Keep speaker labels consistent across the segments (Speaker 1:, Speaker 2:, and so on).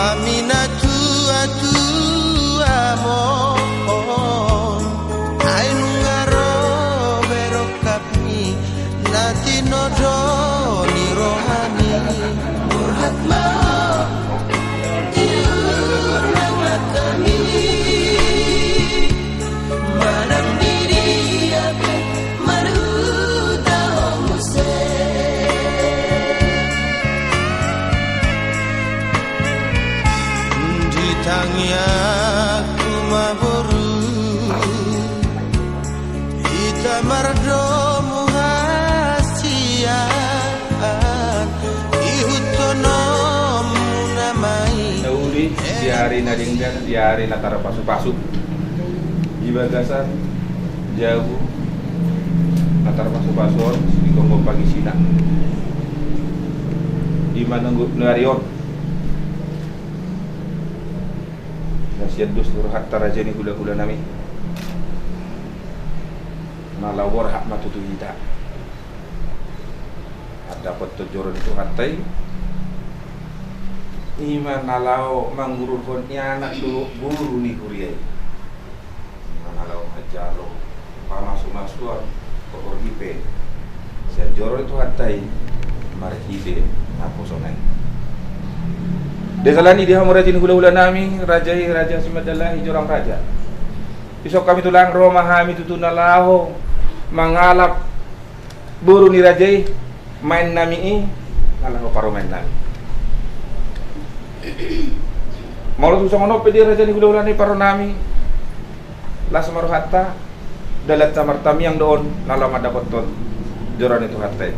Speaker 1: Aminatu atu amon ainu ngaro berokapni nati nodo ni rohani murhatma diulang kami manang diri abe maruta omuse tangi aku maboru ita mardomu hasian ihutonom namai
Speaker 2: Dauli di hari nadinggan di hari natara pasu-pasu di bagasan jauh natara pasu-pasuan di Kongo pagi sina di manunggu narion nasihat dus hatta rajani hula-hula nami nalawar hak matutu kita ada petujuran itu hatai iman nalau mangururkan anak dulu buru ni kuriai nalau ajalo pamasuk-masukan kokor hipe sejoro itu hatai marhide naposonai Desalani dia merajin hula-hula nami raja simadalahi jorang raja. Besok kami tulang Roma kami tutunalaho mangalap buru ni rajai main nami ngalaho paro main nami. Mau susah ngono pedi raja ni hula-hula ni paro nami. Las maruhatta dalat samartami yang doon nalama dapat ton joran itu hatta.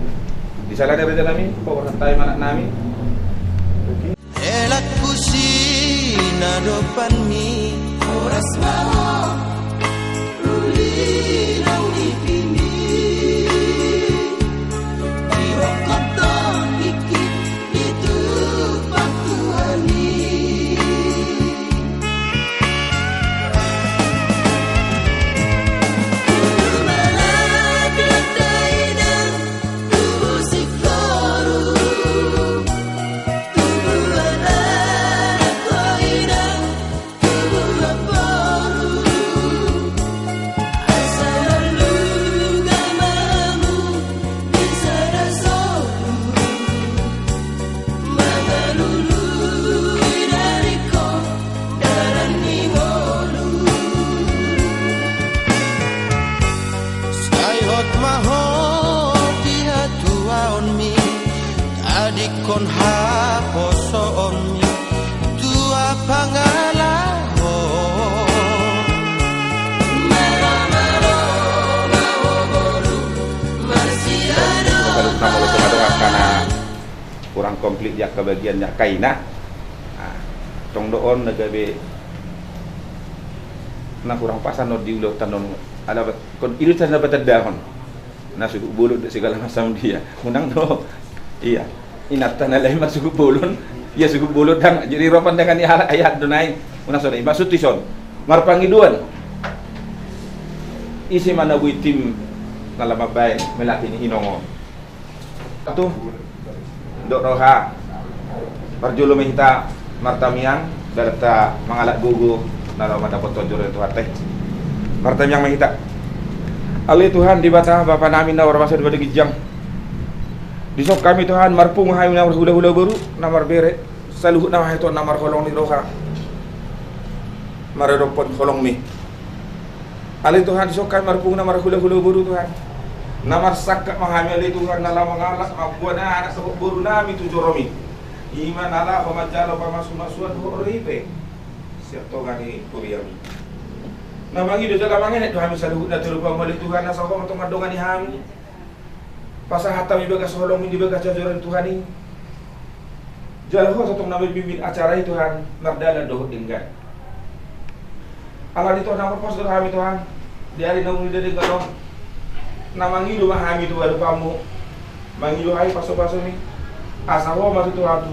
Speaker 2: Disalani raja nami pawar hatta manak nami.
Speaker 1: Elak kusina depan mi oras mau ruli rauni pini dirokoton dikit itu patuani malah bilatainan tubuh sikoru kon haposo omi tua pangalaho maramaro mahoboru marsiado
Speaker 2: kalau nama lo karena kurang komplit ya kebagian ya kaina tong doon nagabe na kurang pasan no diulo tanon ala kon ilu tan dapat dahon na suku bulu segala macam dia unang do iya inatan alay masuk bolon ya suku bolon dang jadi ropan dengan ayat dunai una sore maksud tison marpangiduan isi mana witim nalama bay melati ni inongo tu dok roha parjulo mehita martamiang darata mangalak gugu nalama dapat tojor itu hate martamiang mehita ali Tuhan di bata bapa nami na warmasa di gijang disok kami Tuhan marpung hayu namar hula-hula baru namar bere saluhut nama itu namar kolong ni roha maredopon kolong mi ali Tuhan disok kami marpung namar hula-hula baru Tuhan namar sakka mahami ali Tuhan nala mangalak mabuana anak sebut baru nami tujoromi iman ala pamajalo pamasumasuan horipe sirto gani kuriami namangi do jala mangen Tuhan saluhut na tulupa mali Tuhan na sa ko matong ni hami pasah hatam ibagas holong di bagas jajaran Tuhan ini jalho satong nabi bimbing acara itu Tuhan nardala doh dinggan ala dito namar pos do kami Tuhan di hari namun di denggan namangilu mahami Tuhan kamu mangilu hai paso-paso ni asawa masuk Tuhan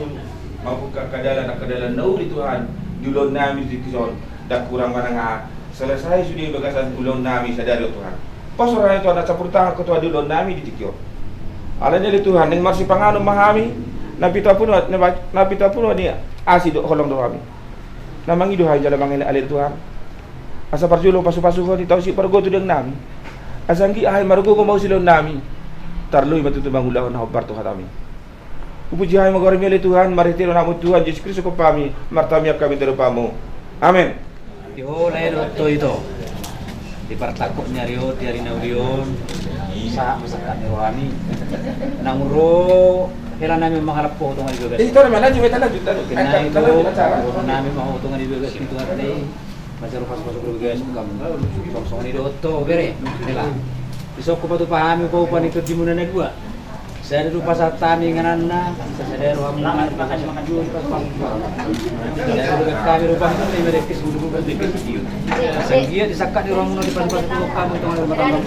Speaker 2: mabuka kadalan nauri Tuhan dulon nami di kison dak kurang mananga selesai sudah bagasan ulon nami sadari Tuhan pas orang itu ada campur tangan ketua dulon nami di tikyo alanya di Tuhan yang masih pangano mahami napita puno dia Asi do holong do kami. Namang ido hay jalan mangil alir Tuhan. Asa parjulo pasu-pasu ko di tau si pargo tu deng nami. Asanggi ahay margo ko mau silon nami. Tarloy matutu mangulaon na hobar Tuhan kami. Upuji hay magormi oleh Tuhan, maritiro namo Tuhan Yesus Kristus ko pami, martamiap kami terupamu. Amin.
Speaker 3: Yo lain waktu itu di partakutnya Rio tiari naulion sa masakan rohani nanguro hela nami mengharap po tungan juga
Speaker 2: Ito naman lanjut kita lanjut.
Speaker 3: kena itu nami mau tungan juga itu hati macam pas juga song itu to bere hela besok ko patu pahami ko upan itu di mana gua saya lupa saat tani nganana saya roham makan jual pas saya juga kami rupa itu mereka sudah berdikit sehingga disakat di ruang di depan kamu tengah rumah tangga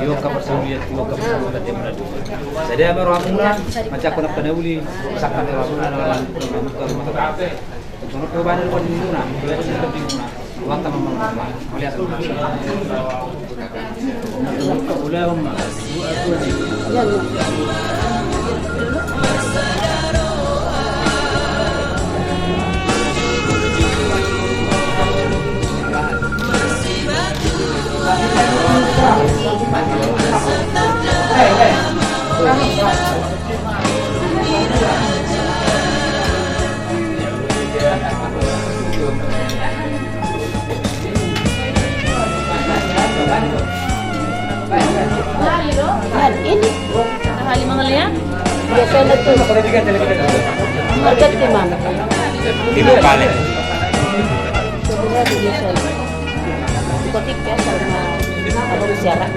Speaker 3: dia kabar suriat dia kabar dia beradu saya ada ruang macam aku nak penuli sakat di ruang dalam rumah tangga untuk perubahan di mana dia sudah di mana waktu mama melihat boleh
Speaker 4: ini hali mga liya biasa na to market di mana
Speaker 3: itu balik
Speaker 4: sebenarnya di biasa kotik biasa na abang siara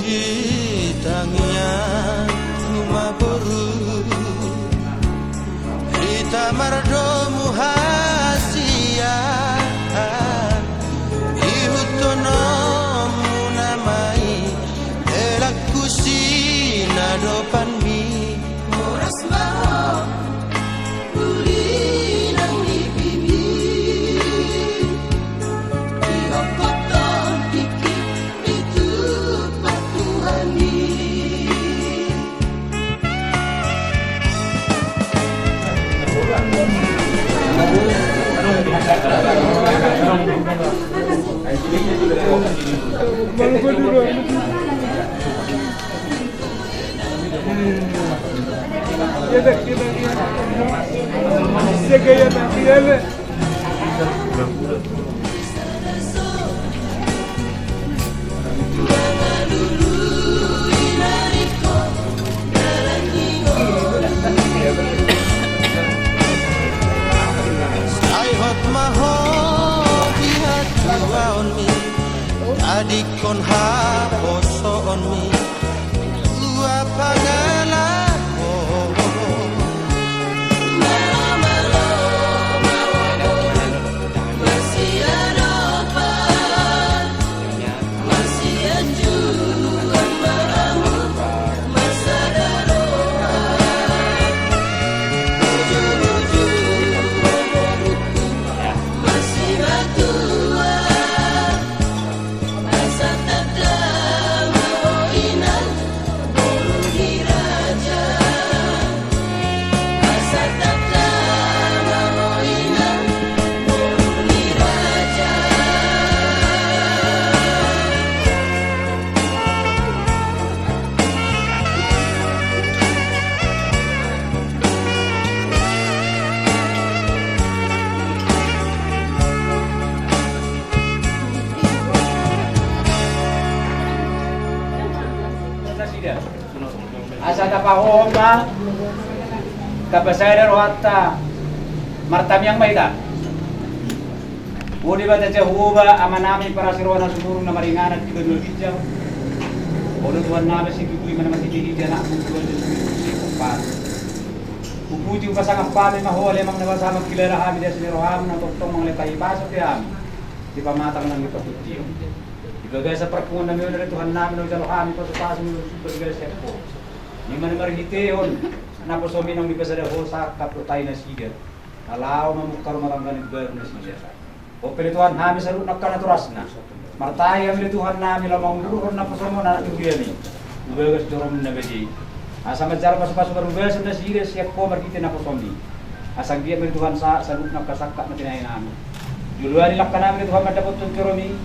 Speaker 1: Di tangian rumah boru Rita mardomu hasia Ihutonomu namai Elaku sinadopan mi Moras mau Ulinang ipibi Ihokoton pikir itu patuhani Adikon ha poso on mi Ua pangala
Speaker 3: asa tapahoma kapasada rohatta martamiang maida udi bata jahuba amanami para sirwana sumurung na maringanan tiga dua hijau odo tuan nama sikui mana masih diri jana tuan kupat upuji pasang pami mahole mang nawasama kilala hami desa roham na toktong mangletai pasok ya di pamatang ng ipatutio ibagay sa perpungan namin na Tuhan namin ng jalohami pasok bergaya sepo ni man marhiteon na po somi nang bibasa da ho sa kaputay na siga alaw mamukar maranggan ber na siga O pilih Tuhan kami sarut nak kana turasna. Martai kami Tuhan nami lamang urun na pasomo na tugiyani. Ubegas dorom na bedi. Asa majar pas berubegas na sire siap ko markite na pasomi. Asa dia kami Tuhan sa sarut nak kasakka na tinay nami. Duluan ilak kami Tuhan madapot tujoromi.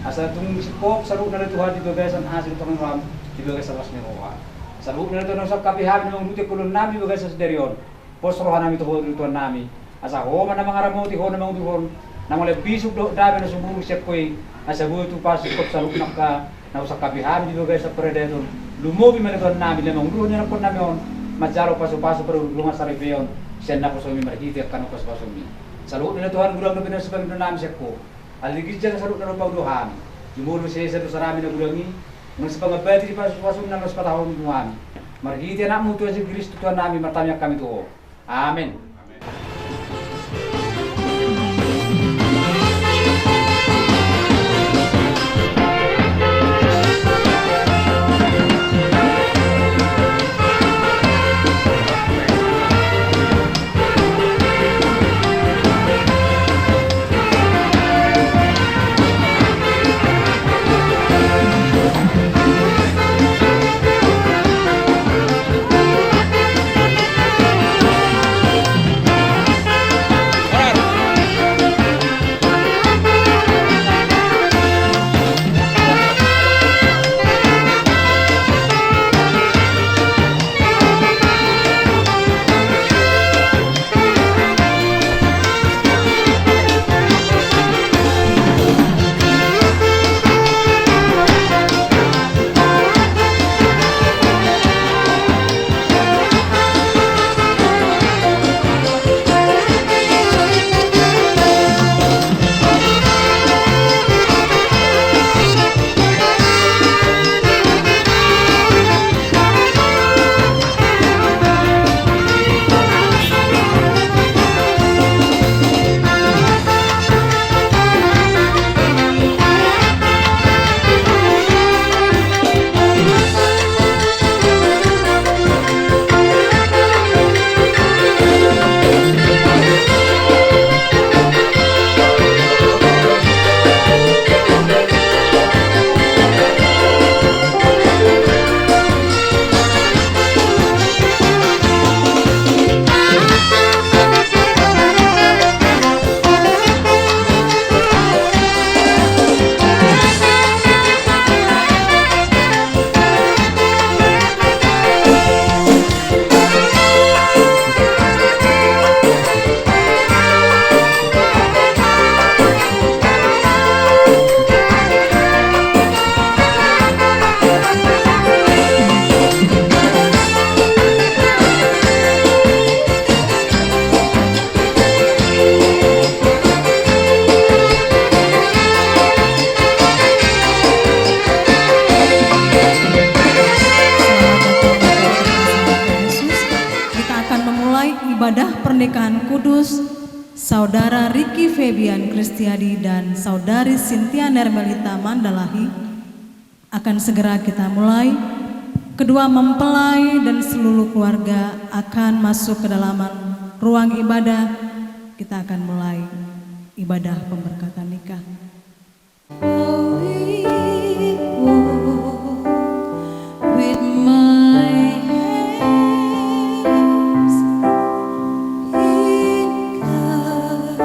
Speaker 3: Asa tung sikop sarut na Tuhan dibegasan hasil pangram dibegas alas ni roha. Sarut na Tuhan sa kapihan ng ruti kulon nami begas sa derion. Posrohan nami Tuhan nami. Asa ho man mga ramoti ho namang Tuhan. Namang lebisog do dami na sumbong siap koy. Asa buo tu pas sikop sarut nak ka na sa kapihan dibegas sa predeton. Lumobi man Tuhan nami lamang ruho na po nami on. Majaro paso-paso pero lunga sa rebeon. Siya na po sa mi markiti kan ko sa mi. Sarut na Tuhan gulang na pinas pag nami siap ko. Aligid dyan sarut na pagduhan. Yumulo siya sa sarami na gulangi. Nang sa pangabati di paso-paso na mas patahon nuami. Markiti na mo Tuhan si Kristo Tuhan nami martamiyak kami to. Amen.
Speaker 5: Ibadah pernikahan kudus Saudara Ricky Febian Kristiadi dan Saudari Cynthia Nermelita Mandalahi akan segera kita mulai. Kedua mempelai dan seluruh keluarga akan masuk ke dalam ruang ibadah. Kita akan mulai ibadah pemberkatan nikah. With my hands in God,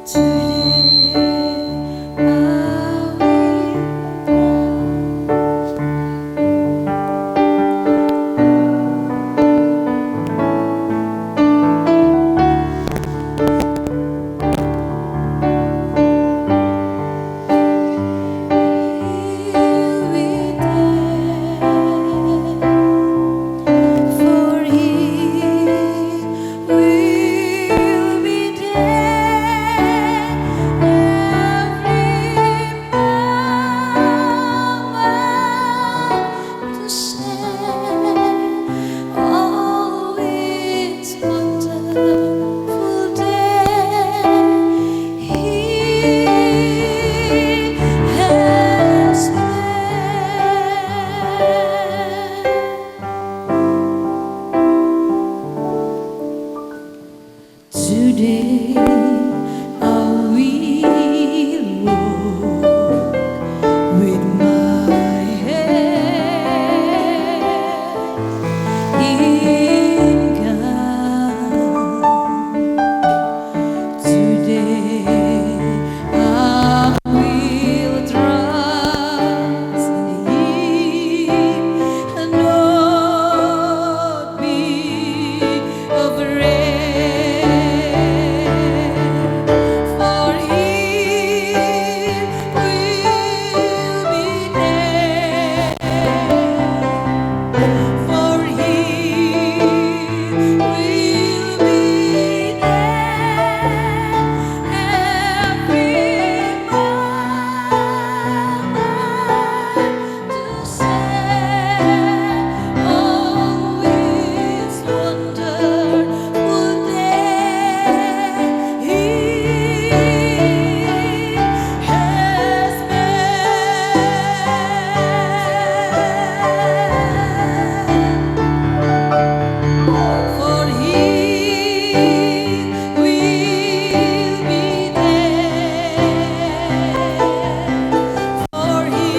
Speaker 5: today I will. Today I will walk with my head in God. Today I will trust Him and not be afraid. For He will be there. For He will be there every moment to say all His wonderful day He has made. For He will be there. For He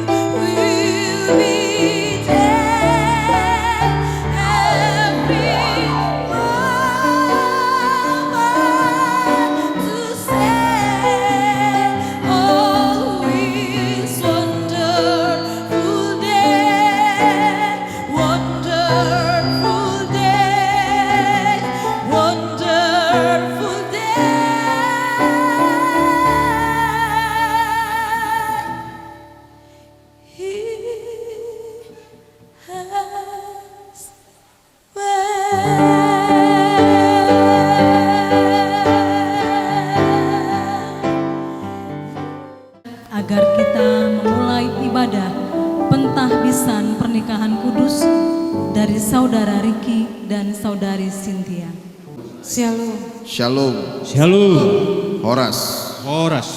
Speaker 5: will be there every moment to say all His wonderful day, wonderful day, wonderful day. He has agar kita memulai ibadah pentahbisan pernikahan kudus dari Saudara Ricky dan Saudari Cynthia. Shalom.
Speaker 6: Shalom,
Speaker 7: Shalom.
Speaker 6: Horas
Speaker 7: Horas.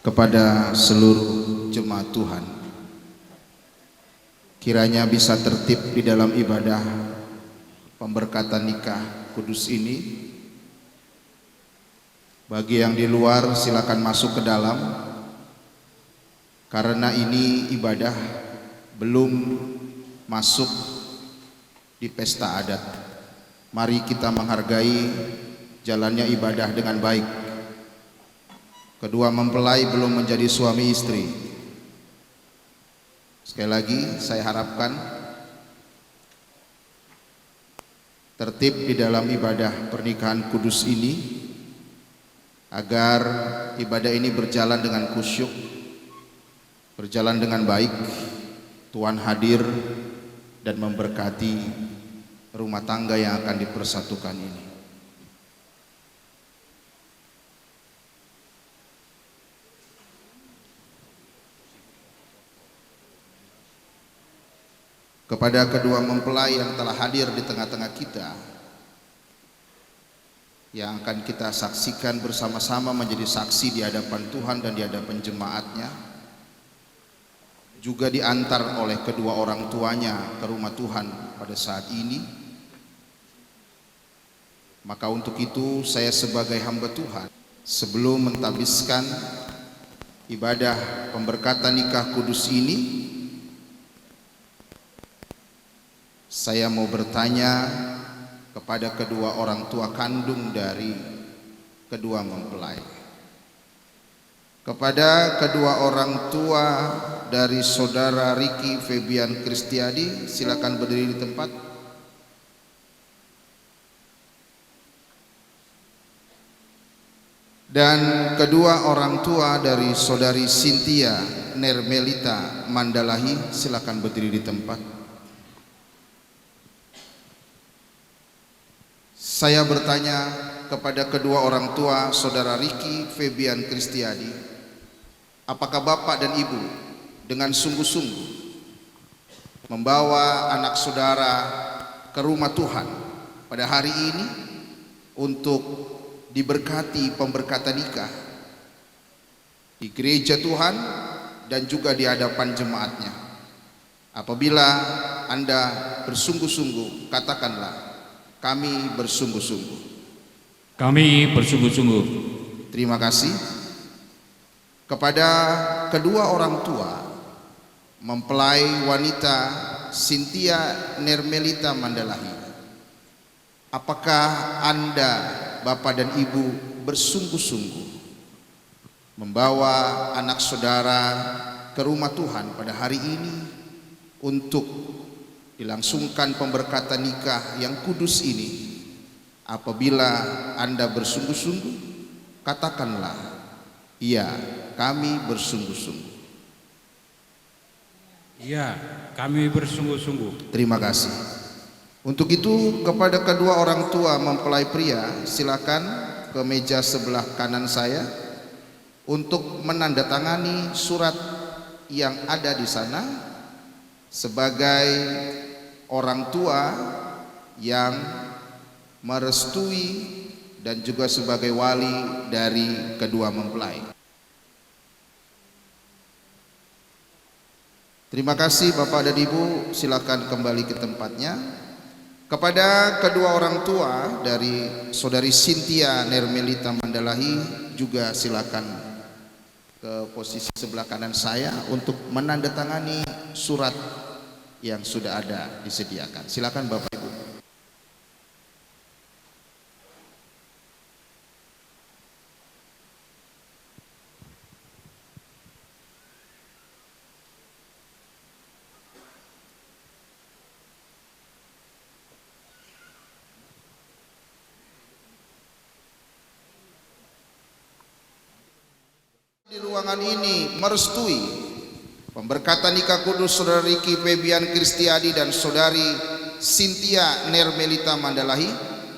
Speaker 6: kepada seluruh jemaat Tuhan. Kiranya bisa tertib di dalam ibadah pemberkatan nikah kudus ini. Bagi yang di luar silakan masuk ke dalam, karena ini ibadah belum masuk di pesta adat. Mari kita menghargai jalannya ibadah dengan baik. Kedua mempelai belum menjadi suami istri. Sekali lagi saya harapkan tertib di dalam ibadah pernikahan kudus ini, agar ibadah ini berjalan dengan khusyuk, berjalan dengan baik. Tuhan hadir dan memberkati rumah tangga yang akan dipersatukan ini. Kepada kedua mempelai yang telah hadir di tengah-tengah kita, yang akan kita saksikan bersama-sama menjadi saksi di hadapan Tuhan dan di hadapan jemaatnya, juga diantar oleh kedua orang tuanya ke rumah Tuhan pada saat ini. Maka untuk itu saya sebagai hamba Tuhan, sebelum mentabiskan ibadah pemberkatan nikah kudus ini, saya mau bertanya kepada kedua orang tua kandung dari kedua mempelai. Kepada kedua orang tua dari saudara Ricky Febian Kristiadi, silakan berdiri di tempat. Dan kedua orang tua dari saudari Cynthia Nermelita Mandalahi, silakan berdiri di tempat. Saya bertanya kepada kedua orang tua saudara Ricky Febian Kristiadi, apakah bapak dan ibu dengan sungguh-sungguh membawa anak saudara ke rumah Tuhan pada hari ini untuk diberkati pemberkatan nikah di gereja Tuhan dan juga di hadapan jemaatnya? Apabila Anda bersungguh-sungguh, katakanlah Kami bersungguh-sungguh.
Speaker 7: Kami bersungguh-sungguh.
Speaker 6: Terima kasih kepada kedua orang tua mempelai wanita Cynthia Nermelita Mandalahi. Apakah Anda, Bapak dan Ibu, bersungguh-sungguh membawa anak saudara ke rumah Tuhan pada hari ini untuk dilangsungkan pemberkatan nikah yang kudus ini? Apabila Anda bersungguh-sungguh, katakanlah, iya, kami bersungguh-sungguh.
Speaker 7: Iya, kami bersungguh-sungguh.
Speaker 6: Terima kasih. Untuk itu, kepada kedua orang tua mempelai pria, silakan ke meja sebelah kanan saya untuk menandatangani surat yang ada di sana sebagai orang tua yang merestui dan juga sebagai wali dari kedua mempelai. Terima kasih Bapak dan Ibu, silakan kembali ke tempatnya. Kepada kedua orang tua dari saudari Cynthia Nermelita Mandalahi juga silakan ke posisi sebelah kanan saya untuk menandatangani surat yang sudah ada disediakan. Silakan Bapak Ibu. Di ruangan ini merestui pemberkatan nikah kudus saudara Ricky Febian Kristiadi dan saudari Cynthia Nermelita Mandalahi.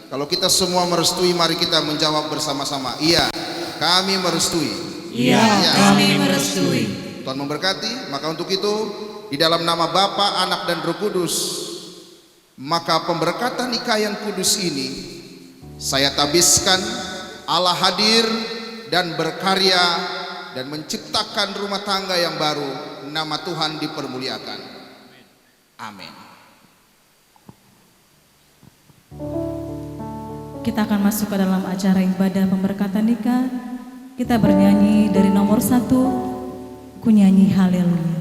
Speaker 6: Kalau kita semua merestui, mari kita menjawab bersama-sama. Iya, kami merestui.
Speaker 5: Iya, kami merestui.
Speaker 6: Tuhan memberkati. Maka untuk itu, di dalam nama Bapa, Anak dan Roh Kudus, maka pemberkatan nikah yang kudus ini saya tabiskan. Allah hadir dan berkarya dan menciptakan rumah tangga yang baru. Nama Tuhan dipermuliakan. Amin.
Speaker 5: Kita akan masuk ke dalam acara ibadah pemberkatan nikah. Kita bernyanyi dari nomor 1, ku nyanyi haleluya.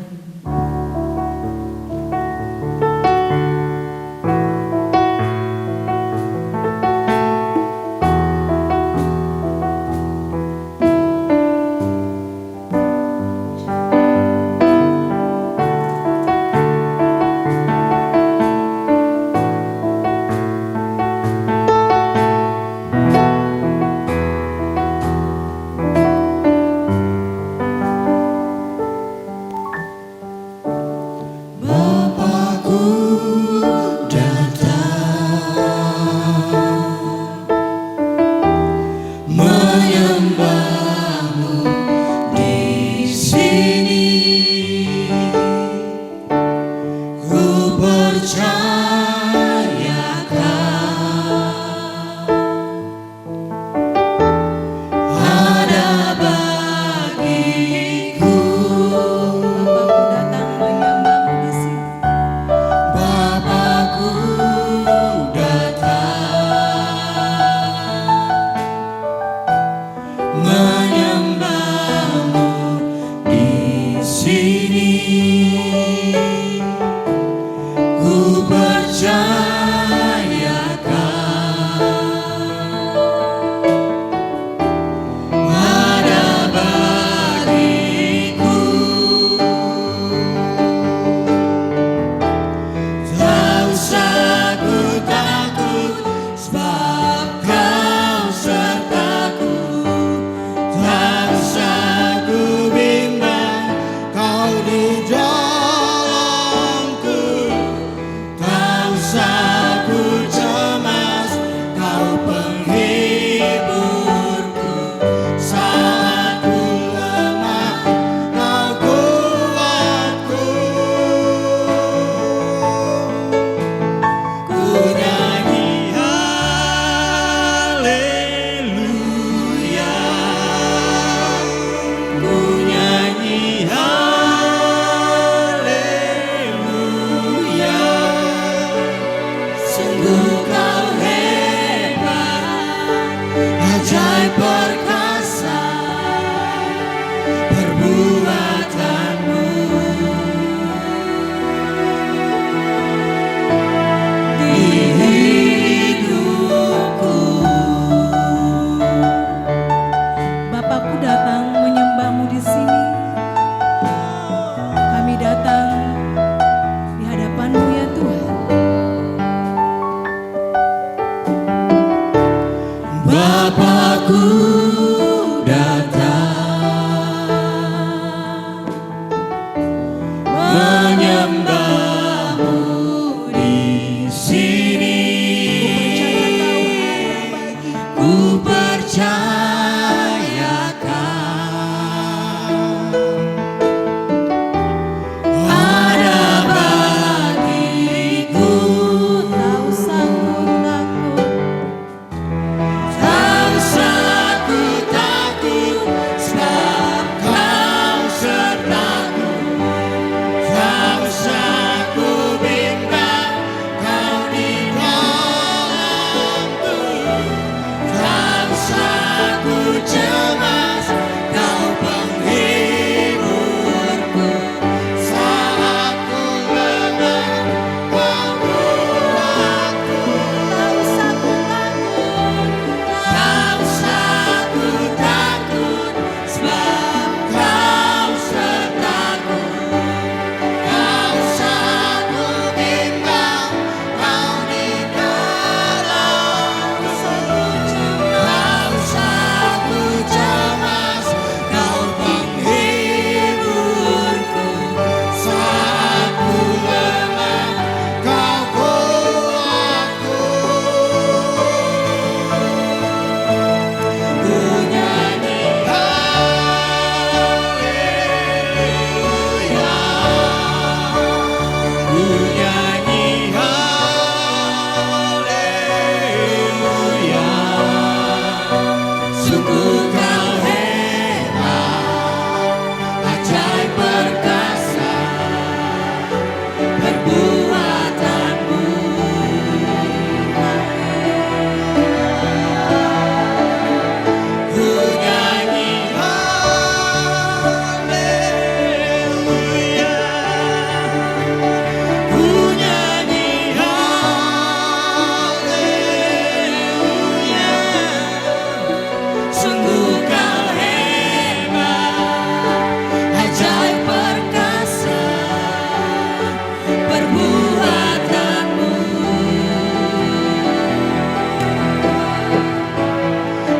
Speaker 1: Bapa-Ku datang menyembahmu di sini. Ku percayakan ada bagiku.
Speaker 5: Tak usah ku takut,
Speaker 1: Tak usah ku takut, sebab Kau sertaku. Tak usah ku bimbang, Kau di dalamku. Tak usah ku cemas, Kau penghiburku. Saat ku lemah, Kau kuatku.
Speaker 5: tak usah ku takut,
Speaker 1: Tak usah ku takut, sebab Kau sertaku. Tak usah ku bimbang, Kau di dalamku. Tak usah ku cemas, Kau penghiburku. Saat ku lemah, Kau kuatku. Ku nyanyi haleluya, ku nyanyi haleluya. Sungguh Kau hebat, ajaib perkasa perbuatanmu. Ku nyanyi haleluya, ku nyanyi haleluya. Sungguh Kau hebat, ajaib perkasa perbuatanmu.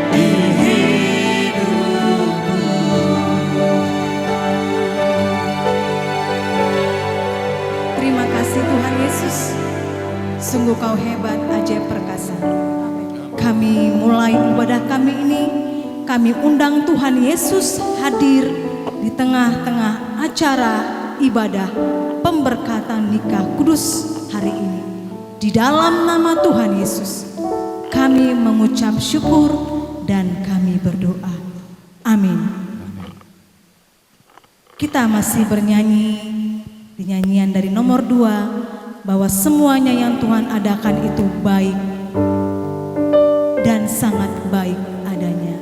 Speaker 1: Di hidupku.
Speaker 5: terima kasih Tuhan Yesus. Sungguh Kau hebat, ajaib perkasa. Kami mulai ibadah kami ini, kami undang Tuhan Yesus hadir di tengah-tengah acara ibadah pemberkatan nikah kudus hari ini. Di dalam nama Tuhan Yesus, kami mengucap syukur dan kami berdoa. Amin. Kita masih bernyanyi di nyanyian dari nomor 2, bahwa semuanya yang Tuhan adakan itu baik dan sangat baik adanya.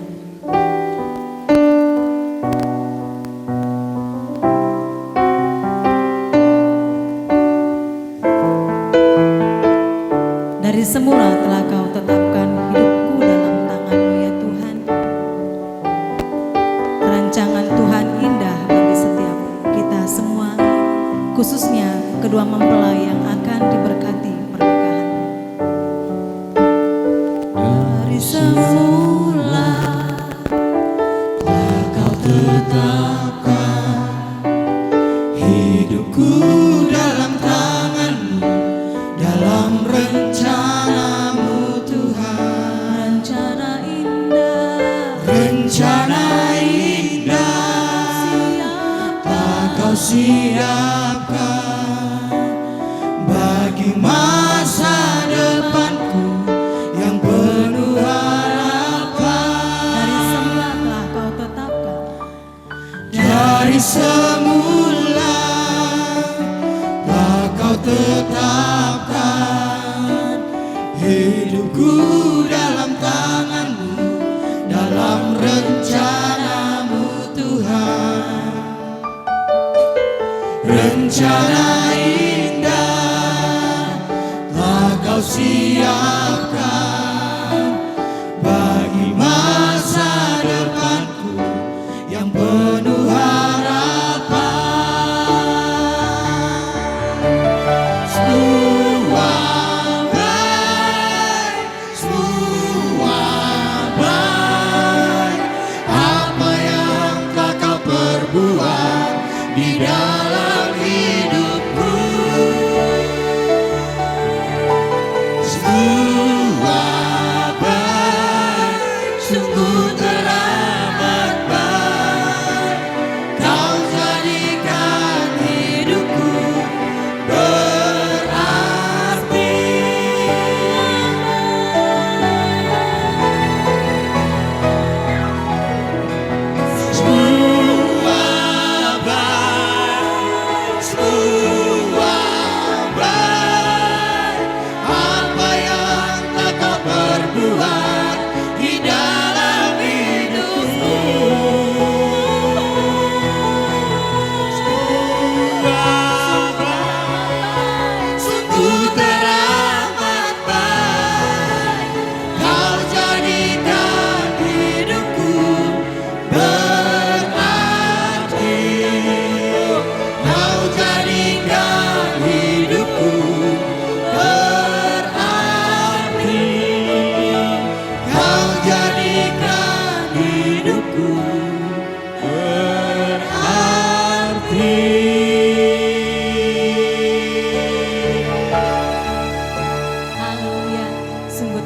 Speaker 5: Dari semula telah Kau tetapkan hidupku dalam tangan-Mu ya Tuhan. Rancangan Tuhan indah bagi setiap kita semua, khususnya kedua mempelai yang akan diberkati pernikahan. Dari semula
Speaker 1: Telah Kau tetapkan hidupku dalam tangan-Mu, dalam rencana-Mu Tuhan.
Speaker 5: rencana indah,
Speaker 1: Rencana indah telah Kau siapkan bagi masa depanku yang penuh harapan.
Speaker 5: dari semula telah Kau tetapkan.
Speaker 1: Dari semula telah Kau tetapkan hidupku dalam tangan-Mu, dalam rencana-Mu Tuhan. Rencana indah telah Kau siapkan bagi masa depanku yang penuh harapan. Semua baik, semua baik.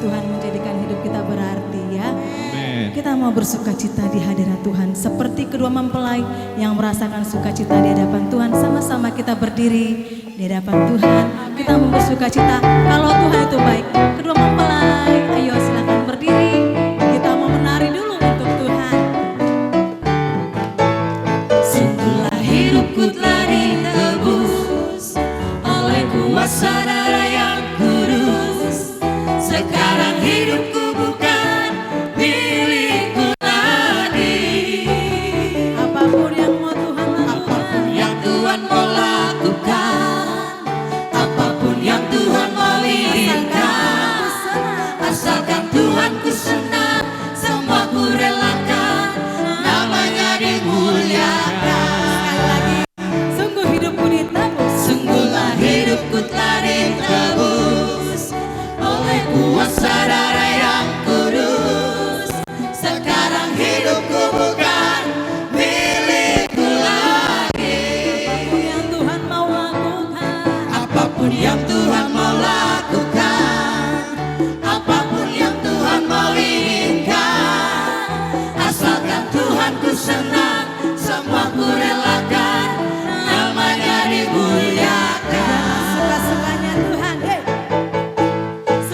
Speaker 5: Tuhan menjadikan hidup kita berarti ya.
Speaker 7: Amin.
Speaker 5: Kita mau bersuka cita di hadirat Tuhan seperti kedua mempelai yang merasakan sukacita di hadapan Tuhan. Sama-sama kita berdiri di hadapan Tuhan. Kita mau bersuka cita kalau Tuhan itu baik. Kedua mempelai, ayo silakan berdiri. Kita mau menari dulu untuk Tuhan.
Speaker 1: Sungguhlah hidupku telah ditebus oleh kuasa darah yang kudus. Sekarang hidupku bukan milikku lagi.
Speaker 5: Apapun yang mau Tuhan lakukan,
Speaker 1: Yang Tuhan mau lakukan, apapun yang Tuhan mau izinkan, asalkan Tuhan ku senang, semua ku relakan, namanya dimuliakan.
Speaker 5: sungguh hidupku ditebus.
Speaker 1: Sungguhlah hidupku telah ditebus oleh kuasa darah yang kudus. Sekarang hidupku bukan milikku lagi.
Speaker 5: Apapun yang Tuhan mau lakukan,
Speaker 1: Apapun yang Tuhan mau inginkan, asalkan Tuhan ku senang, semua ku relakan, namanya dimuliakan.
Speaker 5: suka-sukanya Tuhan. Hey.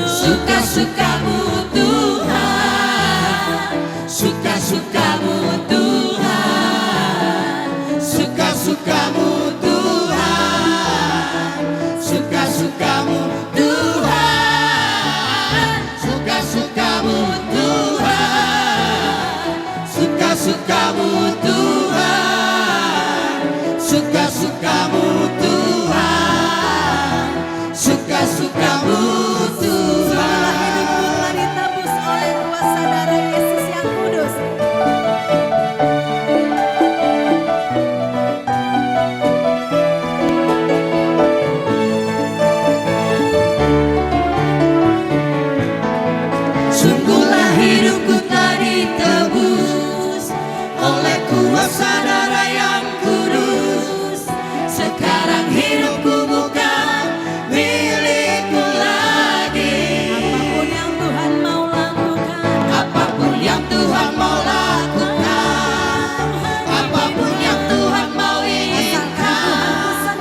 Speaker 1: Suka-sukamu Tuhan, suka-sukamu Tuhan, suka-sukamu Tuhan, suka-sukamu Tuhan, suka-sukamu Tuhan, suka-sukamu Tuhan, suka-sukamu Tuhan, suka-sukamu
Speaker 5: Sungguhlah hidupku
Speaker 1: Tuhan.
Speaker 5: telah ditebus oleh kuasa darah Yesus yang kudus.
Speaker 1: Sungguhlah hidupku telah ditebus oleh kuasa darah yang kudus. Sekarang hidupku bukan milikku lagi.
Speaker 5: Apapun yang Tuhan mau lakukan,
Speaker 1: Apapun yang Tuhan mau lakukan, apapun yang Tuhan mau inginkan,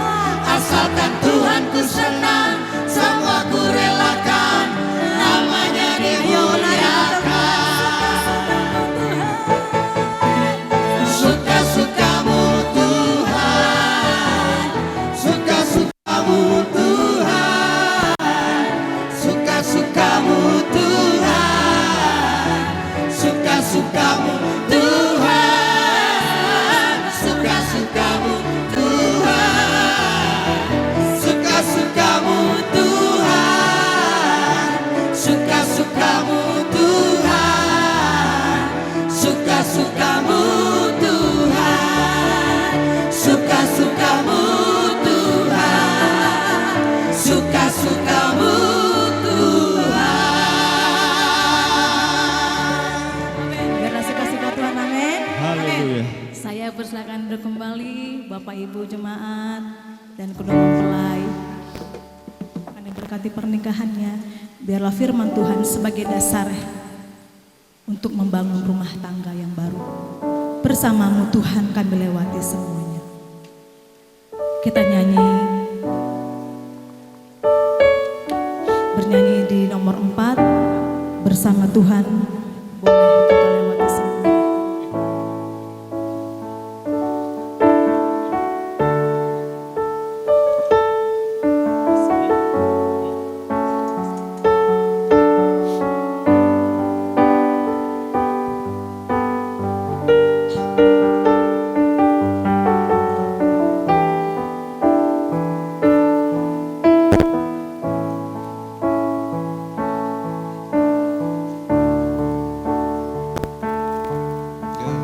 Speaker 1: asalkan Tuhan ku senang, semua ku relakan, namanya dimuliakan. Suka-sukamu Tuhan, suka-sukamu Tuhan, suka-sukamu Tuhan, suka-sukamu Tuhan, suka-sukamu Tuhan, suka-sukamu Tuhan, suka-sukamu Tuhan, suka-sukamu Tuhan, suka-sukamu Tuhan, suka-sukamu Tuhan.
Speaker 5: biarlah suka-suka Tuhan, amin.
Speaker 7: Haleluya.
Speaker 5: Saya persilakan duduk kembali, Bapak Ibu jemaat dan kedua mempelai. Akan diberkati pernikahannya. Biarlah firman Tuhan sebagai dasar untuk membangun rumah tangga yang baru. Bersamamu Tuhan kami lewati semuanya. Kita bernyanyi di nomor 4 bersama Tuhan. Boleh kita lewati semuanya.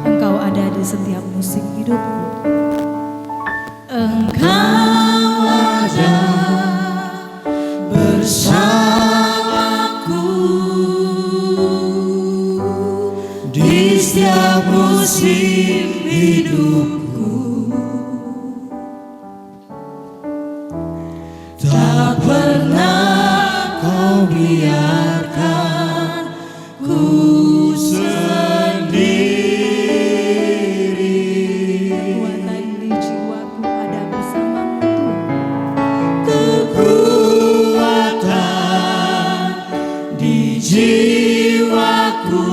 Speaker 5: Engkau ada di setiap musik hidupku. Engkau ada
Speaker 1: Bersamaku di setiap musim hidupku, tak pernah kau biarkan jiwaku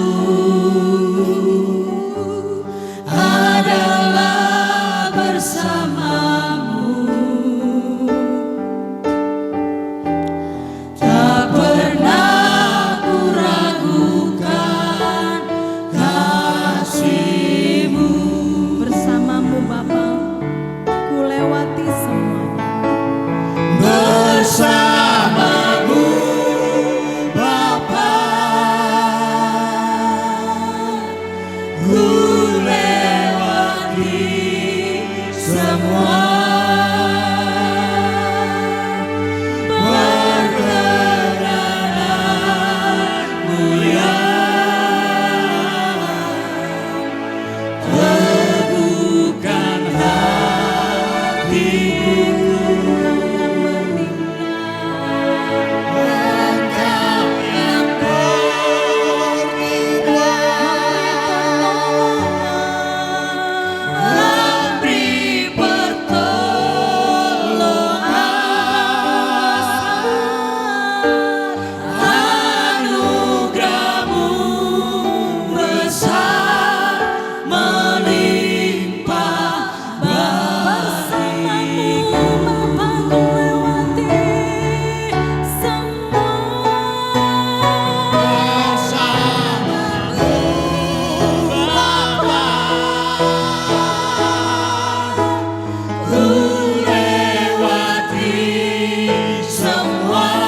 Speaker 1: adalah bersamamu, tak pernah ku ragukan kasih-Mu.
Speaker 5: Bersamamu Bapa, ku lewati semuanya.
Speaker 1: Bersamamu Bapa, ku lewati semua. Perkenanmu yang teguhkan hatiku. Memberi pertolongan, anugerah-Mu besar melimpah bagiku. Ku lewati semua.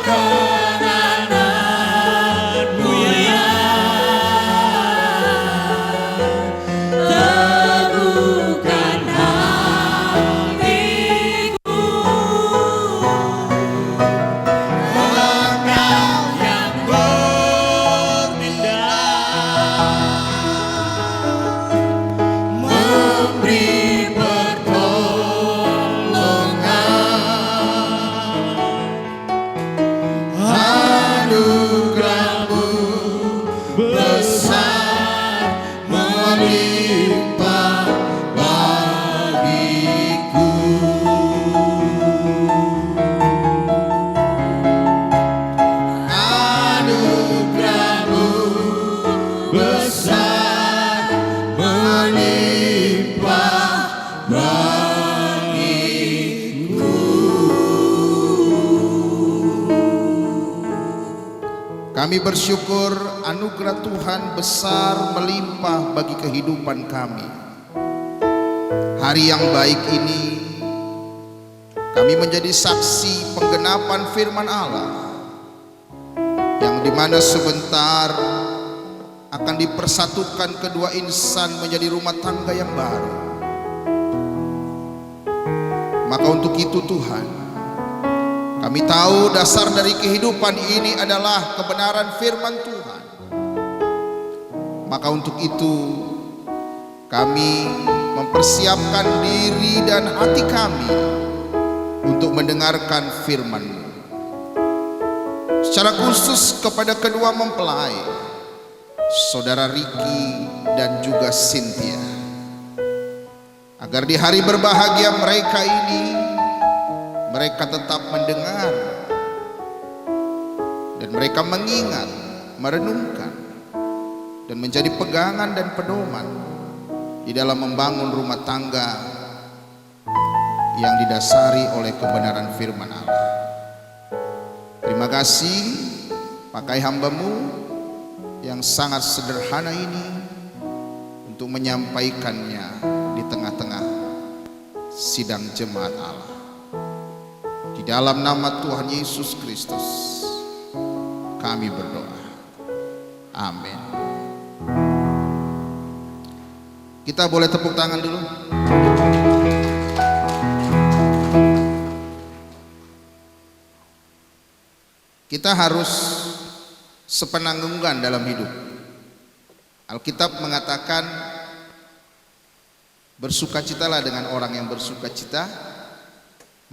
Speaker 1: Perkenananmu yang teguhkan hatiku. Engkau yang bertindak, memberi pertolongan, anugerah-Mu besar melimpah bagiku. Anugerah-Mu besar melimpah bagiku.
Speaker 6: Kami bersyukur anugerah Tuhan besar melimpah bagi kehidupan kami. Hari yang baik ini kami menjadi saksi penggenapan firman Allah, yang dimana sebentar akan dipersatukan kedua insan menjadi rumah tangga yang baru. Maka untuk itu Tuhan, kami tahu dasar dari kehidupan ini adalah kebenaran firman Tuhan. Maka untuk itu kami mempersiapkan diri dan hati kami untuk mendengarkan firman-Mu. Secara khusus kepada kedua mempelai, Saudara Ricky dan juga Cynthia, agar di hari berbahagia mereka ini mereka tetap mendengar dan mereka mengingat, merenungkan dan menjadi pegangan dan pedoman di dalam membangun rumah tangga yang didasari oleh kebenaran firman Allah. Terima kasih pakai hamba-Mu yang sangat sederhana ini untuk menyampaikannya di tengah-tengah sidang jemaat Allah. Di dalam nama Tuhan Yesus Kristus kami berdoa. Amin. Kita boleh tepuk tangan dulu. Kita harus sepenanggungan dalam hidup. Alkitab mengatakan, bersukacitalah dengan orang yang bersukacita,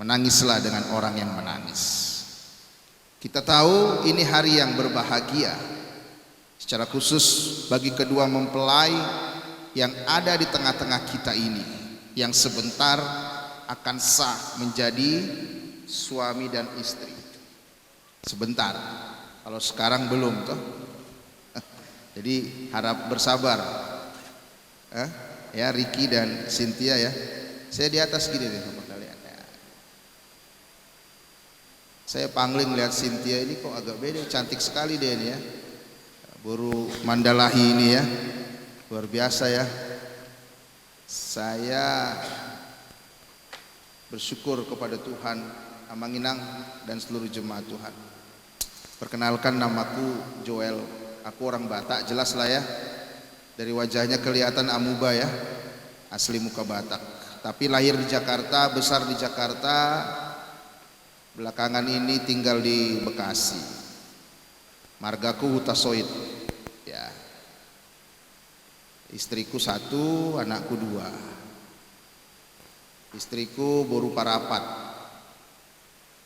Speaker 6: menangislah dengan orang yang menangis. Kita tahu ini hari yang berbahagia, secara khusus bagi kedua mempelai yang ada di tengah-tengah kita ini, yang sebentar akan sah menjadi suami dan istri. Sebentar, kalau sekarang belum toh. Jadi harap bersabar. Ya, Ricky dan Cynthia ya. Saya di atas gini deh sama kalian. Saya pangling lihat Cynthia ini kok agak beda, cantik sekali dia ini ya. Boru Mandalahi ini ya. Luar biasa ya. Saya bersyukur kepada Tuhan, Amanginang dan seluruh jemaat Tuhan. Perkenalkan, namaku Joel. Aku orang Batak, jelas lah ya. Dari wajahnya kelihatan amuba ya. Asli muka Batak. Tapi lahir di Jakarta, besar di Jakarta. Belakangan ini tinggal di Bekasi. Margaku Hutasoid. Ya. Istriku 1, anakku 2. Istriku Boru Parapat.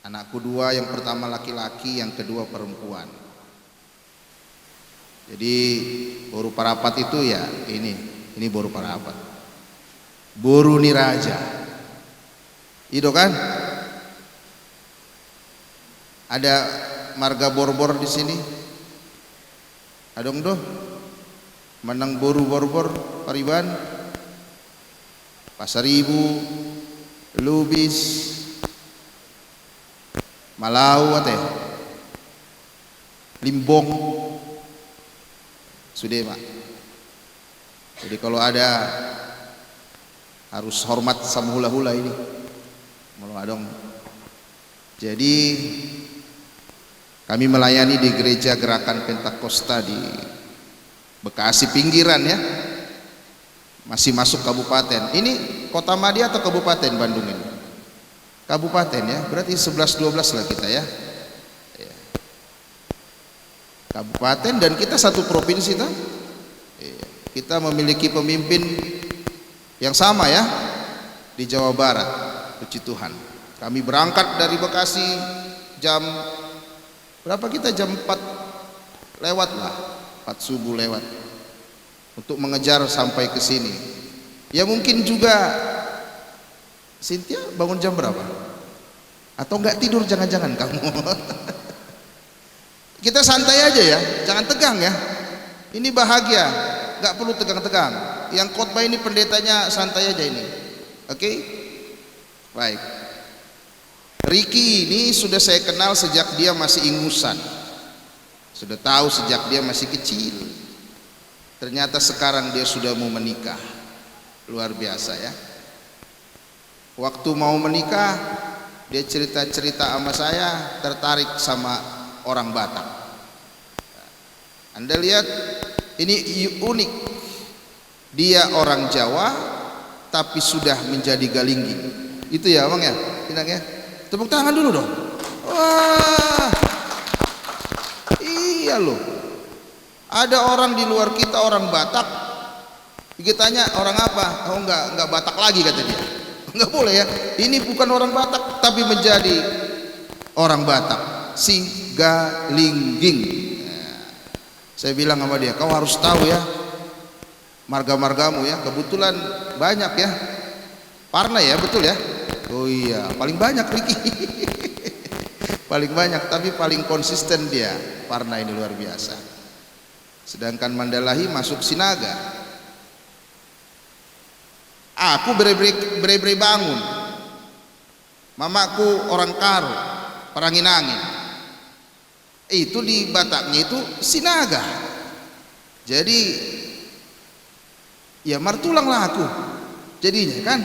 Speaker 6: Anakku 2, yang pertama laki-laki, yang kedua perempuan. Jadi Boru Parapat itu ya ini Boru Parapat. Boru Niraja. Itu kan? Ada marga borbor di sini? Adong doh. Menang boru borbor Pariban. Pasar Ibu, Lubis, Malau teh. Limbong. Sudah, Pak. Jadi kalau ada harus hormat sama hula-hula ini. Malu adong. Jadi kami melayani di gereja Gerakan Pentakosta di Bekasi pinggiran ya. Masih masuk kabupaten. Ini Kota Madia atau kabupaten Bandung ini? Kabupaten ya. Berarti 11-12 lah kita ya. Kabupaten dan kita satu provinsi toh. Kita memiliki pemimpin yang sama ya di Jawa Barat. Puji Tuhan. Kami berangkat dari Bekasi jam berapa kita? Jam 4 lewat lah, 4 subuh lewat untuk mengejar sampai ke sini. Ya mungkin juga Cynthia bangun jam berapa? Atau enggak tidur jangan-jangan kamu? Kita santai aja ya, jangan tegang ya. Ini bahagia, enggak perlu tegang-tegang. Yang khotbah ini pendetanya santai aja ini. Oke? Baik. Ricky ini sudah saya kenal sejak dia masih ingusan. Sudah tahu sejak dia masih kecil. Ternyata sekarang dia sudah mau menikah. Luar biasa ya. Waktu mau menikah, dia cerita-cerita sama saya, tertarik sama orang Batak. Anda lihat, ini unik. Dia orang Jawa, tapi sudah menjadi Galinggi. Itu ya Bang ya? Pinang ya? Tepuk tangan dulu dong. Wah, iya loh. Ada orang di luar kita, orang Batak. Kita tanya orang apa? Oh enggak Batak lagi kata dia. Enggak boleh ya. Ini bukan orang Batak, tapi menjadi orang Batak. Si Galingging. Nah, saya bilang sama dia, kau harus tahu ya marga-margamu ya. Kebetulan banyak ya. Parna ya, betul ya. Oh iya, paling banyak Ricky. Paling banyak, tapi paling konsisten dia. Parna ini luar biasa. Sedangkan Mandalahi masuk Sinaga. Aku bere-bere bangun. Mamaku orang Karo, Paranginangin. Itu di Bataknya itu Sinaga. Jadi ya martulang lah aku. Jadinya kan.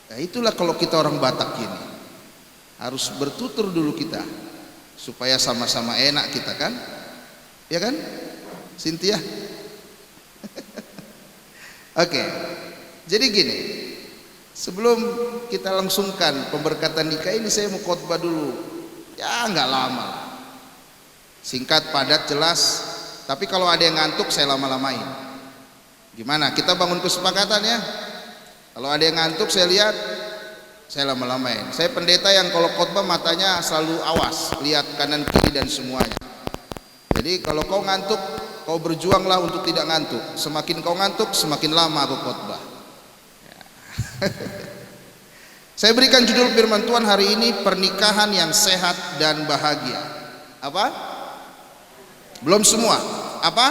Speaker 6: Nah, itulah kalau kita orang Batak ini harus bertutur dulu kita supaya sama-sama enak kita kan, ya kan, Cynthia? Oke, jadi gini, sebelum kita langsungkan pemberkatan nikah ini saya mau khotbah dulu, ya nggak lama, singkat, padat, jelas. Tapi kalau ada yang ngantuk saya lama-lamain. Gimana? Kita bangun kesepakatan ya. Kalau ada yang ngantuk saya lihat, saya lama-lamain. Saya pendeta yang kalau khotbah matanya selalu awas, lihat kanan kiri dan semuanya. Jadi kalau kau ngantuk, kau berjuanglah untuk tidak ngantuk. Semakin kau ngantuk, semakin lama aku khotbah. Ya. Saya berikan judul firman Tuhan hari ini, pernikahan yang sehat dan bahagia. Apa? Belum semua. Apa?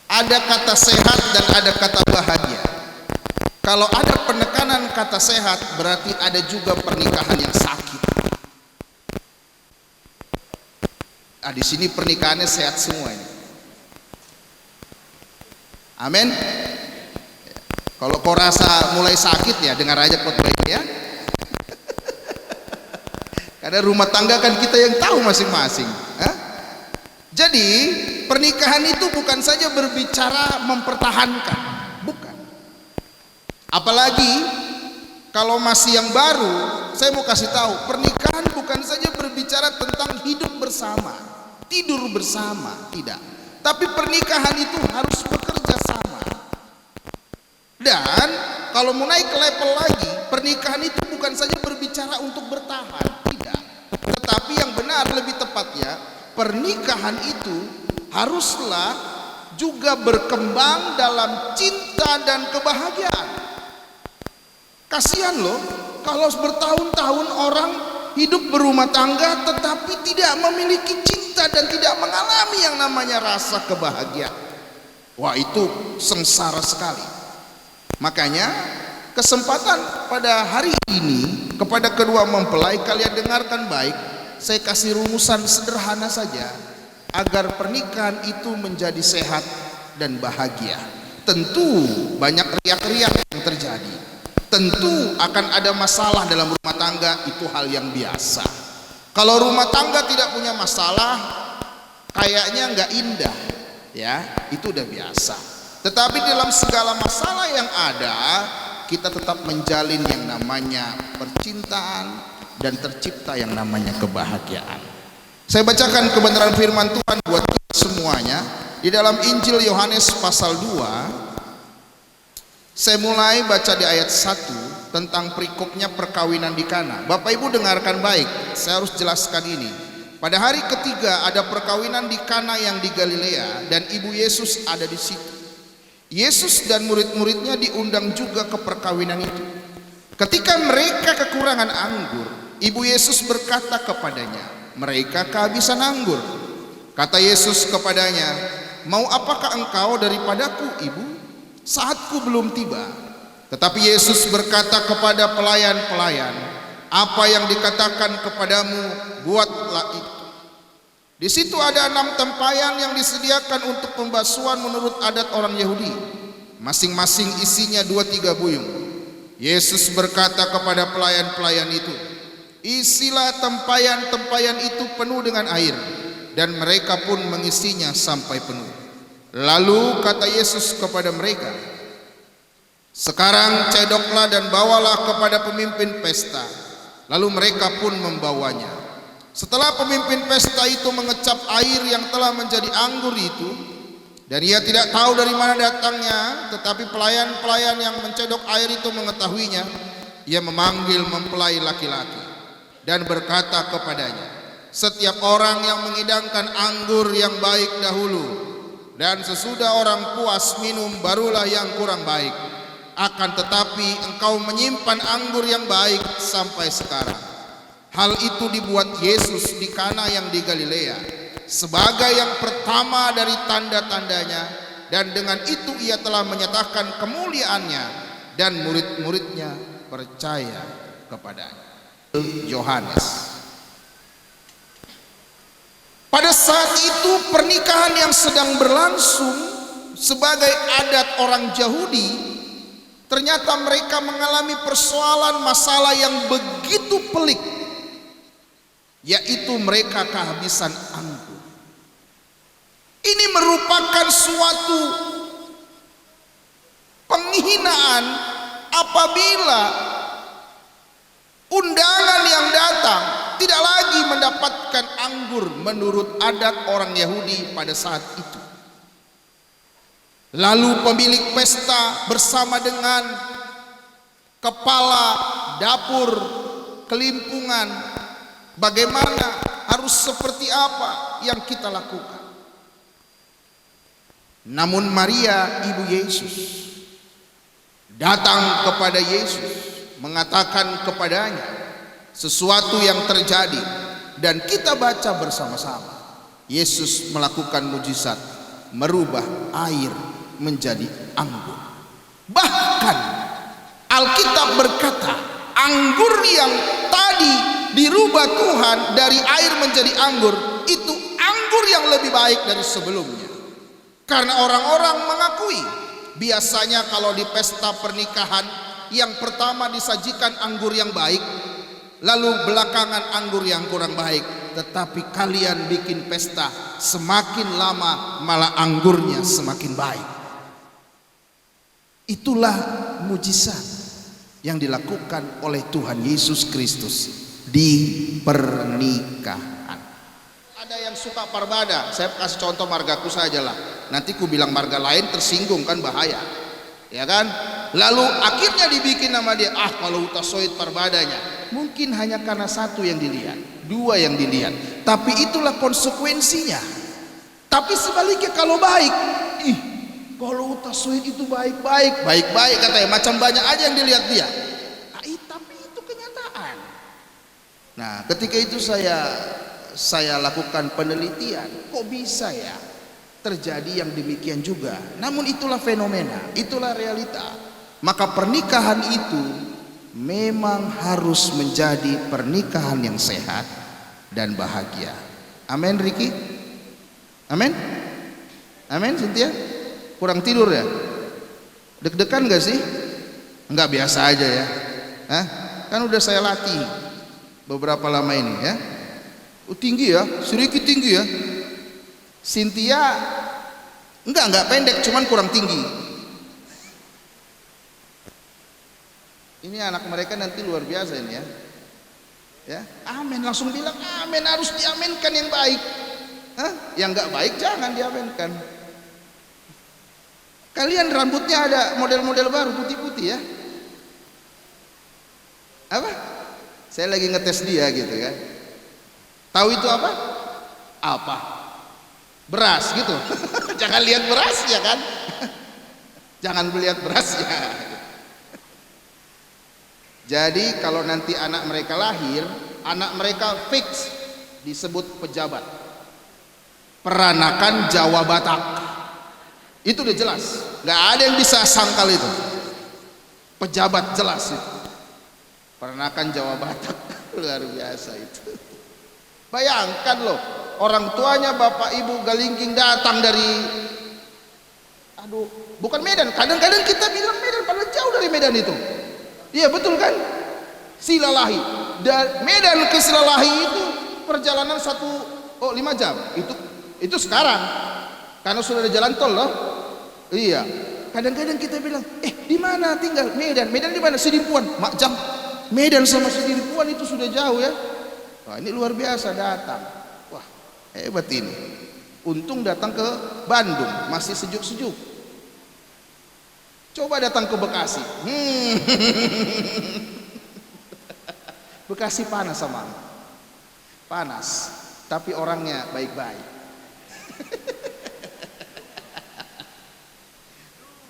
Speaker 6: Ada kata sehat dan ada kata bahagia. Kalau ada penekanan kata sehat, berarti ada juga pernikahan yang sakit. Di sini pernikahannya sehat semua ini. Amin. Kalau kau rasa mulai sakit, ya dengar aja khotbah ini ya. Karena rumah tangga kan kita yang tahu masing-masing. Jadi pernikahan itu bukan saja berbicara mempertahankan, bukan. Apalagi kalau masih yang baru, saya mau kasih tahu, pernikahan bukan saja berbicara tentang hidup bersama, tidur bersama, tidak. Tapi pernikahan itu harus bekerja sama. Dan kalau mau naik ke level lagi, pernikahan itu bukan saja berbicara untuk bertahan, tidak. Tetapi yang benar, lebih tepatnya, pernikahan itu haruslah juga berkembang dalam cinta dan kebahagiaan. Kasihan loh kalau bertahun-tahun orang hidup berumah tangga tetapi tidak memiliki cinta dan tidak mengalami yang namanya rasa kebahagiaan. Wah, itu sengsara sekali. Makanya kesempatan pada hari ini kepada kedua mempelai, kalian dengarkan baik. Saya kasih rumusan sederhana saja agar pernikahan itu menjadi sehat dan bahagia. Tentu banyak riak-riak yang terjadi. Tentu akan ada masalah dalam rumah tangga, itu hal yang biasa. Kalau rumah tangga tidak punya masalah, kayaknya nggak indah, ya, itu udah biasa. Tetapi dalam segala masalah yang ada, kita tetap menjalin yang namanya percintaan dan tercipta yang namanya kebahagiaan. Saya bacakan kebenaran firman Tuhan buat kita semuanya di dalam Injil Yohanes pasal 2. Saya mulai baca di ayat 1 tentang perikopnya perkawinan di Kana. Bapak Ibu dengarkan baik, saya harus jelaskan ini. Pada hari ketiga ada perkawinan di Kana yang di Galilea dan Ibu Yesus ada di situ. Yesus dan murid-muridnya diundang juga ke perkawinan itu. Ketika mereka kekurangan anggur, Ibu Yesus berkata kepadanya, mereka kehabisan anggur. Kata Yesus kepadanya, mau apakah engkau daripadaku, Ibu? Saatku belum tiba. Tetapi Yesus berkata kepada pelayan-pelayan, apa yang dikatakan kepadamu, buatlah itu. Di situ ada 6 tempayan yang disediakan untuk pembasuhan menurut adat orang Yahudi. Masing-masing isinya 2-3 buyung. Yesus berkata kepada pelayan-pelayan itu, isilah tempayan-tempayan itu penuh dengan air, dan mereka pun mengisinya sampai penuh. Lalu kata Yesus kepada mereka, sekarang cedoklah dan bawalah kepada pemimpin pesta. Lalu mereka pun membawanya. Setelah pemimpin pesta itu mengecap air yang telah menjadi anggur itu, dan ia tidak tahu dari mana datangnya, tetapi pelayan-pelayan yang mencedok air itu mengetahuinya, ia memanggil mempelai laki-laki dan berkata kepadanya, setiap orang yang mengidangkan anggur yang baik dahulu, dan sesudah orang puas minum barulah yang kurang baik. Akan tetapi engkau menyimpan anggur yang baik sampai sekarang. Hal itu dibuat Yesus di Kana yang di Galilea sebagai yang pertama dari tanda-tandanya, dan dengan itu ia telah menyatakan kemuliaannya, dan murid-muridnya percaya kepadanya. Yohanes. Pada saat itu pernikahan yang sedang berlangsung sebagai adat orang Yahudi, ternyata mereka mengalami persoalan masalah yang begitu pelik, yaitu mereka kehabisan anggur. Ini merupakan suatu penghinaan apabila undangan yang datang tidak lagi mendapatkan anggur menurut adat orang Yahudi pada saat itu. Lalu pemilik pesta bersama dengan kepala dapur kelimpungan, bagaimana, harus seperti apa yang kita lakukan. Namun Maria, ibu Yesus, datang kepada Yesus, mengatakan kepadanya sesuatu yang terjadi, dan kita baca bersama-sama. Yesus melakukan mujizat, merubah air menjadi anggur. Bahkan Alkitab berkata, anggur yang tadi dirubah Tuhan dari air menjadi anggur, itu anggur yang lebih baik dari sebelumnya. Karena orang-orang mengakui, biasanya kalau di pesta pernikahan, yang pertama disajikan anggur yang baik, lalu belakangan anggur yang kurang baik. Tetapi kalian bikin pesta, semakin lama malah anggurnya semakin baik. Itulah mujizat yang dilakukan oleh Tuhan Yesus Kristus di pernikahan. Ada yang suka parbada, saya kasih contoh margaku saja lah. Nanti ku bilang marga lain tersinggung kan bahaya, ya kan? Lalu akhirnya dibikin nama dia, kalau utasoid parbadanya. Mungkin hanya karena satu yang dilihat, dua yang dilihat, tapi itulah konsekuensinya. Tapi sebaliknya kalau baik, kalau utasoid itu baik-baik katanya, macam banyak aja yang dilihat dia. Tapi itu kenyataan. Nah, ketika itu saya lakukan penelitian, kok bisa ya terjadi yang demikian juga. Namun itulah fenomena, itulah realita. Maka pernikahan itu memang harus menjadi pernikahan yang sehat dan bahagia. Amin, Ricky? Amin? Amin, Cynthia? Kurang tidur ya? Deg-degan gak sih? Enggak, biasa aja ya. Hah? Kan udah saya latih beberapa lama ini ya. Tinggi ya, sedikit tinggi ya. Cynthia enggak pendek, cuman kurang tinggi. Ini anak mereka nanti luar biasa ini ya. Ya, amin, langsung bilang amin, harus diaminkan yang baik. Hah? Yang enggak baik jangan diaminkan. Kalian rambutnya ada model-model baru putih-putih ya. Apa? Saya lagi ngetes dia gitu kan. Tahu itu apa? Apa? Beras gitu. Jangan lihat berasnya kan. Jangan melihat berasnya. Jadi kalau nanti anak mereka lahir, anak mereka fix disebut pejabat. Peranakan Jawa Batak. Itu udah jelas. Nggak ada yang bisa sangkal itu. Pejabat jelas itu. Peranakan Jawa Batak. Luar biasa itu. Bayangkan loh, orang tuanya Bapak Ibu Galingking datang dari, bukan Medan. Kadang-kadang kita bilang Medan, padahal jauh dari Medan itu. Iya betul kan? Silalahi. Dan Medan ke Silalahi itu perjalanan 5 jam. Itu sekarang, karena sudah ada jalan tol loh. Iya. Kadang-kadang kita bilang, di mana tinggal? Medan. Medan di mana? Sidimpuan. Jam. Medan sama Sidimpuan itu sudah jauh ya. Wah, ini luar biasa datang. Wah, hebat ini. Untung datang ke Bandung, masih sejuk-sejuk. Coba datang ke Bekasi. Bekasi panas sama. Panas, tapi orangnya baik-baik.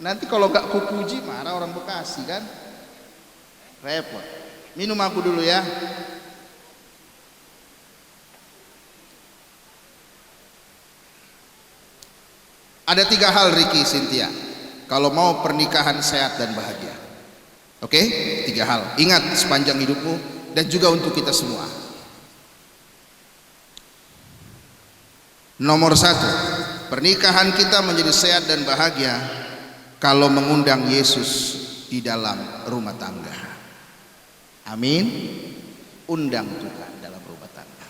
Speaker 6: Nanti kalau gak kupuji marah orang Bekasi kan. Repot. Minum aku dulu ya. Ada 3 hal Ricky, Cynthia, kalau mau pernikahan sehat dan bahagia. Oke? 3 hal. Ingat sepanjang hidupmu dan juga untuk kita semua. Nomor 1, pernikahan kita menjadi sehat dan bahagia kalau mengundang Yesus di dalam rumah tangga. Amin. Undang Tuhan dalam rumah tangga.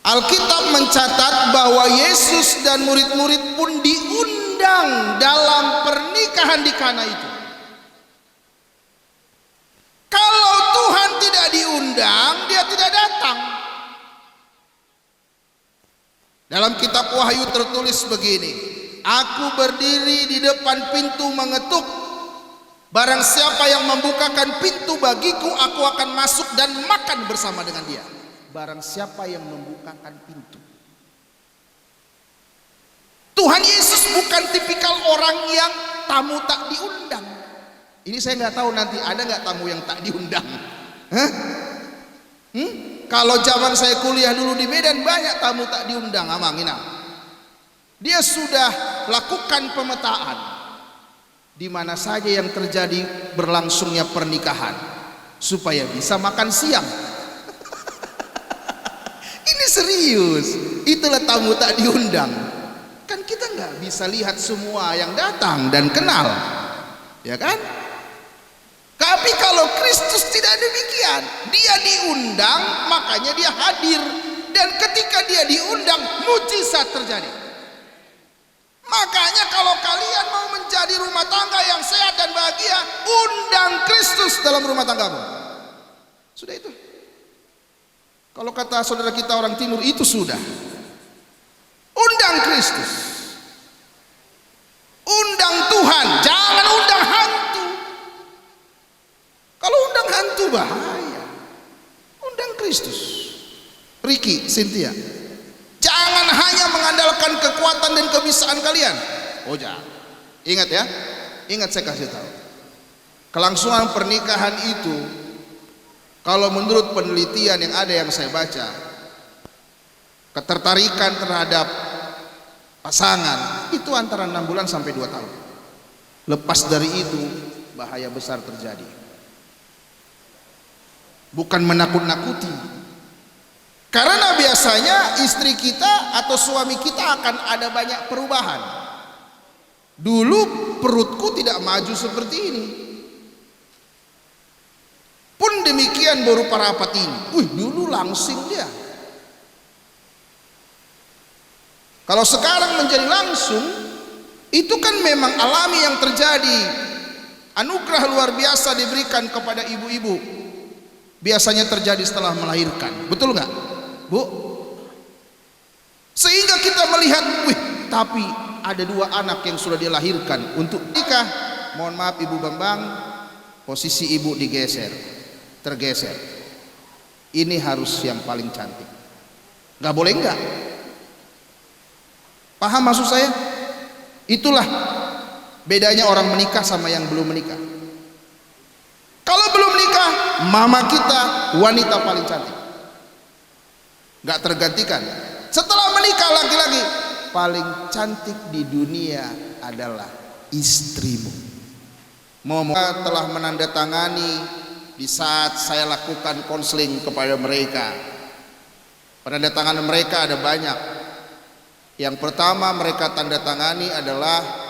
Speaker 6: Alkitab mencatat bahwa Yesus dan murid-murid pun diundang dalam pernikahan di Kana itu. Kalau Tuhan tidak diundang, dia tidak datang. Dalam kitab Wahyu tertulis begini, aku berdiri di depan pintu mengetuk. Barang siapa yang membukakan pintu bagiku, aku akan masuk dan makan bersama dengan dia. Barang siapa yang membukakan pintu. Tuhan Yesus bukan tipikal orang yang tamu tak diundang. Ini saya nggak tahu nanti ada nggak tamu yang tak diundang. Hah? Kalau zaman saya kuliah dulu di Medan banyak tamu tak diundang, Amang Inam. Dia sudah lakukan pemetaan di mana saja yang terjadi berlangsungnya pernikahan supaya bisa makan siang. Ini serius. Itulah tamu tak diundang. Kan kita nggak bisa lihat semua yang datang dan kenal, ya kan? Tapi kalau Kristus tidak demikian, dia diundang, makanya dia hadir. Dan ketika dia diundang, mujizat terjadi. Makanya kalau kalian mau menjadi rumah tangga yang sehat dan bahagia, undang Kristus dalam rumah tanggamu. Sudah itu. Kalau kata saudara kita orang timur, itu sudah. Undang Kristus. Undang Tuhan, jangan undang hantu. Kalau undang hantu bahaya. Undang Kristus. Ricky, Cynthia, jangan hanya mengandalkan kekuatan dan kebisaan kalian. Oh jangan. Ingat ya. Ingat saya kasih tahu. Kelangsungan pernikahan itu, kalau menurut penelitian yang ada yang saya baca, ketertarikan terhadap pasangan itu antara 6 bulan sampai 2 tahun. Lepas dari itu bahaya besar terjadi. Bukan menakut-nakuti, karena biasanya istri kita atau suami kita akan ada banyak perubahan. Dulu perutku tidak maju seperti ini, pun demikian baru parapat ini. Dulu langsing dia. Kalau sekarang menjadi langsung, itu kan memang alami yang terjadi. Anugerah luar biasa diberikan kepada ibu-ibu. Biasanya terjadi setelah melahirkan, betul nggak, Bu? Sehingga kita melihat, tapi ada 2 anak yang sudah dilahirkan untuk nikah. Mohon maaf Ibu Bambang, posisi ibu tergeser. Ini harus yang paling cantik. Nggak boleh nggak? Paham maksud saya? Itulah bedanya orang menikah sama yang belum menikah. Kalau belum menikah, mama kita wanita paling cantik, nggak tergantikan. Setelah menikah, laki-laki paling cantik di dunia adalah istrimu. Telah menandatangani di saat saya lakukan konseling kepada mereka. Penandatanganan mereka ada banyak. Yang pertama mereka tanda tangani adalah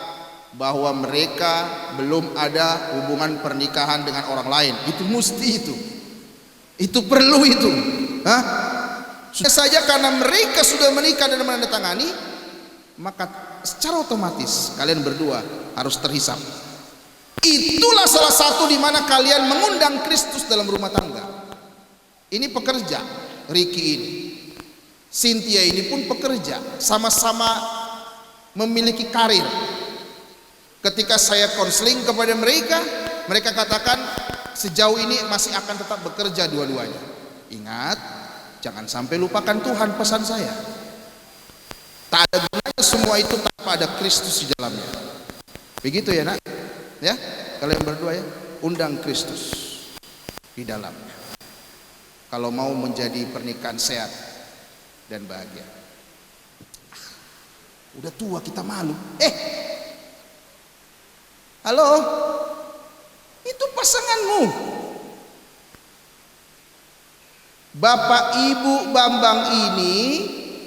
Speaker 6: bahwa mereka belum ada hubungan pernikahan dengan orang lain. Itu mesti itu perlu itu. Sudah saja karena mereka sudah menikah dan menandatangani, maka secara otomatis kalian berdua harus terhisap. Itulah salah satu di mana kalian mengundang Kristus dalam rumah tangga. Ini pekerja, Ricky ini, Cynthia ini pun pekerja, sama-sama memiliki karir. Ketika saya konseling kepada mereka, mereka katakan sejauh ini masih akan tetap bekerja dua-duanya. Ingat, jangan sampai lupakan Tuhan, pesan saya. Tak ada gunanya semua itu tanpa ada Kristus di dalamnya. Begitu ya nak? Ya, kalian berdua ya, undang Kristus di dalamnya. Kalau mau menjadi pernikahan sehat dan bahagia. Udah tua kita malu. Halo, itu pasanganmu. Bapak Ibu Bambang ini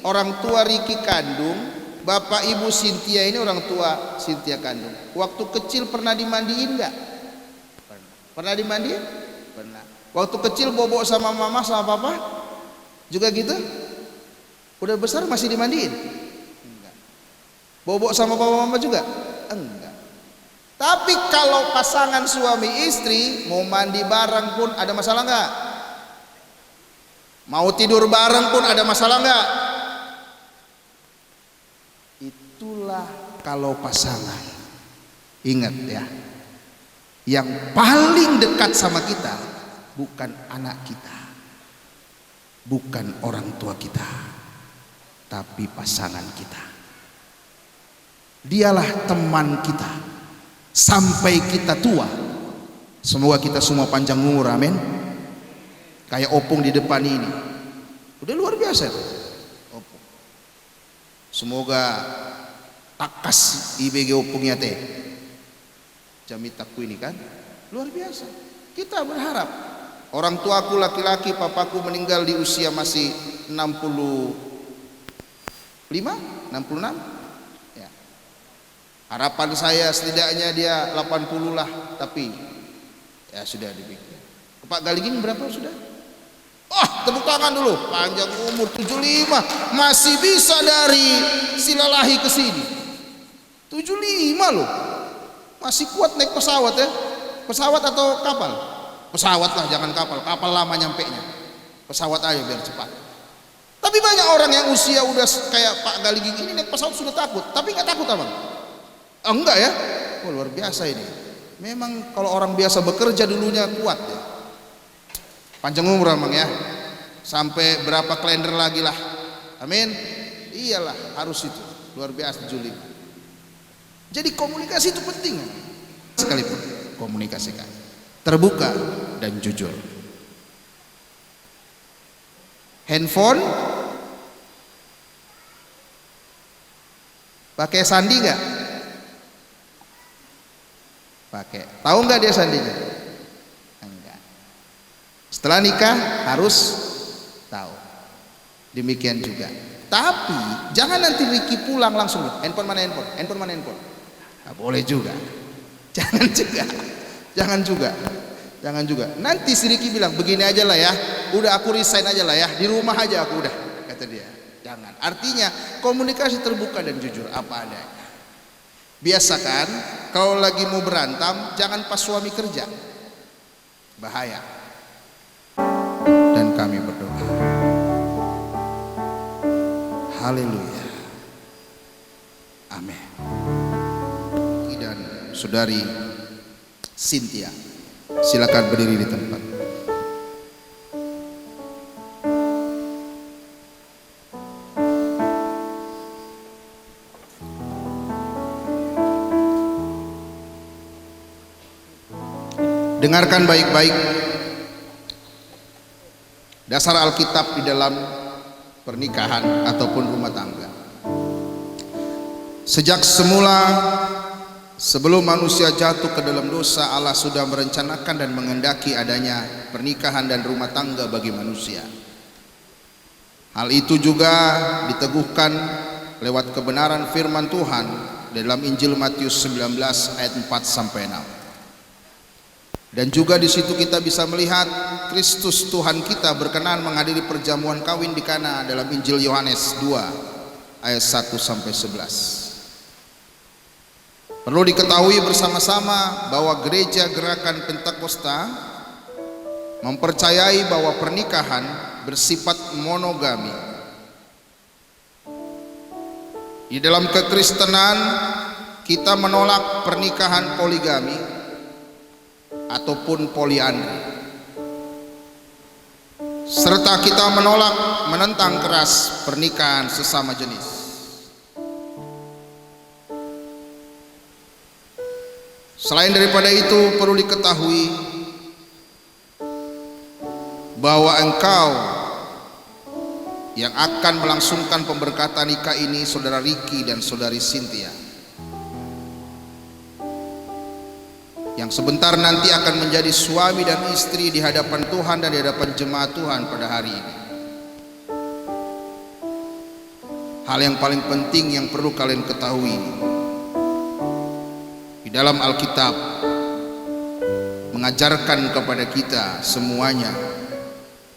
Speaker 6: orang tua Ricky kandung, Bapak Ibu Cynthia ini orang tua Cynthia kandung. Waktu kecil pernah dimandiin nggak? Pernah dimandiin? Pernah. Waktu kecil bobok sama mama sama papa juga gitu? Udah besar masih dimandiin? Enggak. Bobok sama papa mama juga? Enggak. Tapi kalau pasangan suami istri mau mandi bareng pun ada masalah nggak? Mau tidur bareng pun ada masalah nggak? Itulah kalau pasangan. Ingat ya, yang paling dekat sama kita bukan anak kita, bukan orang tua kita, tapi pasangan kita. Dialah teman kita. sampai kita tua. Semoga kita semua panjang umur, amin. Kayak opung di depan ini, udah luar biasa opung. Semoga takas IBG opungnya teh jamitaku ini kan luar biasa. Kita berharap, orang tuaku laki-laki, papaku meninggal di usia masih 65, 66 ya. Harapan saya setidaknya dia 80 lah, tapi ya sudah dibikin. Pak Galigin berapa sudah? Tepuk tangan dulu, panjang umur 75, masih bisa dari Silalahi ke sini. 75 loh, masih kuat naik pesawat ya. Pesawat atau kapal? Pesawat lah, jangan kapal. Kapal lama nyampe nya. Pesawat aja biar cepat. Tapi banyak orang yang usia udah kayak Pak Galigin ini naik pesawat sudah takut. Tapi nggak takut abang? Enggak ya? Luar biasa ini. Memang kalau orang biasa bekerja dulunya kuat ya. Panjang umur abang ya. Sampai berapa kalender lagi lah. Amin. Iyalah, harus itu. Luar biasa Juli. Jadi komunikasi itu penting. Sekalipun komunikasikan. Terbuka dan jujur. Handphone pakai sandi nggak? Pakai. Tahu nggak dia sandinya? Enggak. Setelah nikah harus tahu. Demikian juga. Tapi jangan nanti Ricky pulang langsung, handphone mana handphone, handphone mana handphone. Nggak boleh juga. Jangan juga. Jangan juga. Jangan juga. Nanti si Ricky bilang begini aja lah ya. Udah aku resign aja lah ya. Di rumah aja aku udah. Kata dia. Jangan. Artinya komunikasi terbuka dan jujur apa adanya. Biasakan kalau lagi mau berantem jangan pas suami kerja. Bahaya. Dan kami berdoa. Haleluya. Amin. Dan saudari Cynthia, silakan berdiri di tempat. Dengarkan baik-baik dasar Alkitab di dalam pernikahan ataupun rumah tangga. Sejak semula, sebelum manusia jatuh ke dalam dosa, Allah sudah merencanakan dan mengendaki adanya pernikahan dan rumah tangga bagi manusia. Hal itu juga diteguhkan lewat kebenaran firman Tuhan dalam Injil Matius 19 ayat 4 sampai 6. Dan juga di situ kita bisa melihat Kristus Tuhan kita berkenan menghadiri perjamuan kawin di Kana dalam Injil Yohanes 2 ayat 1 sampai 11. Perlu diketahui bersama-sama bahwa gereja Gerakan Pentakosta mempercayai bahwa pernikahan bersifat monogami. Di dalam kekristenan kita menolak pernikahan poligami ataupun poliandri, serta kita menentang keras pernikahan sesama jenis. Selain daripada itu, perlu diketahui bahwa engkau yang akan melangsungkan pemberkatan nikah ini, saudara Ricky dan saudari Cynthia, yang sebentar nanti akan menjadi suami dan istri di hadapan Tuhan dan di hadapan jemaat Tuhan pada hari ini. Hal yang paling penting yang perlu kalian ketahui, di dalam Alkitab mengajarkan kepada kita semuanya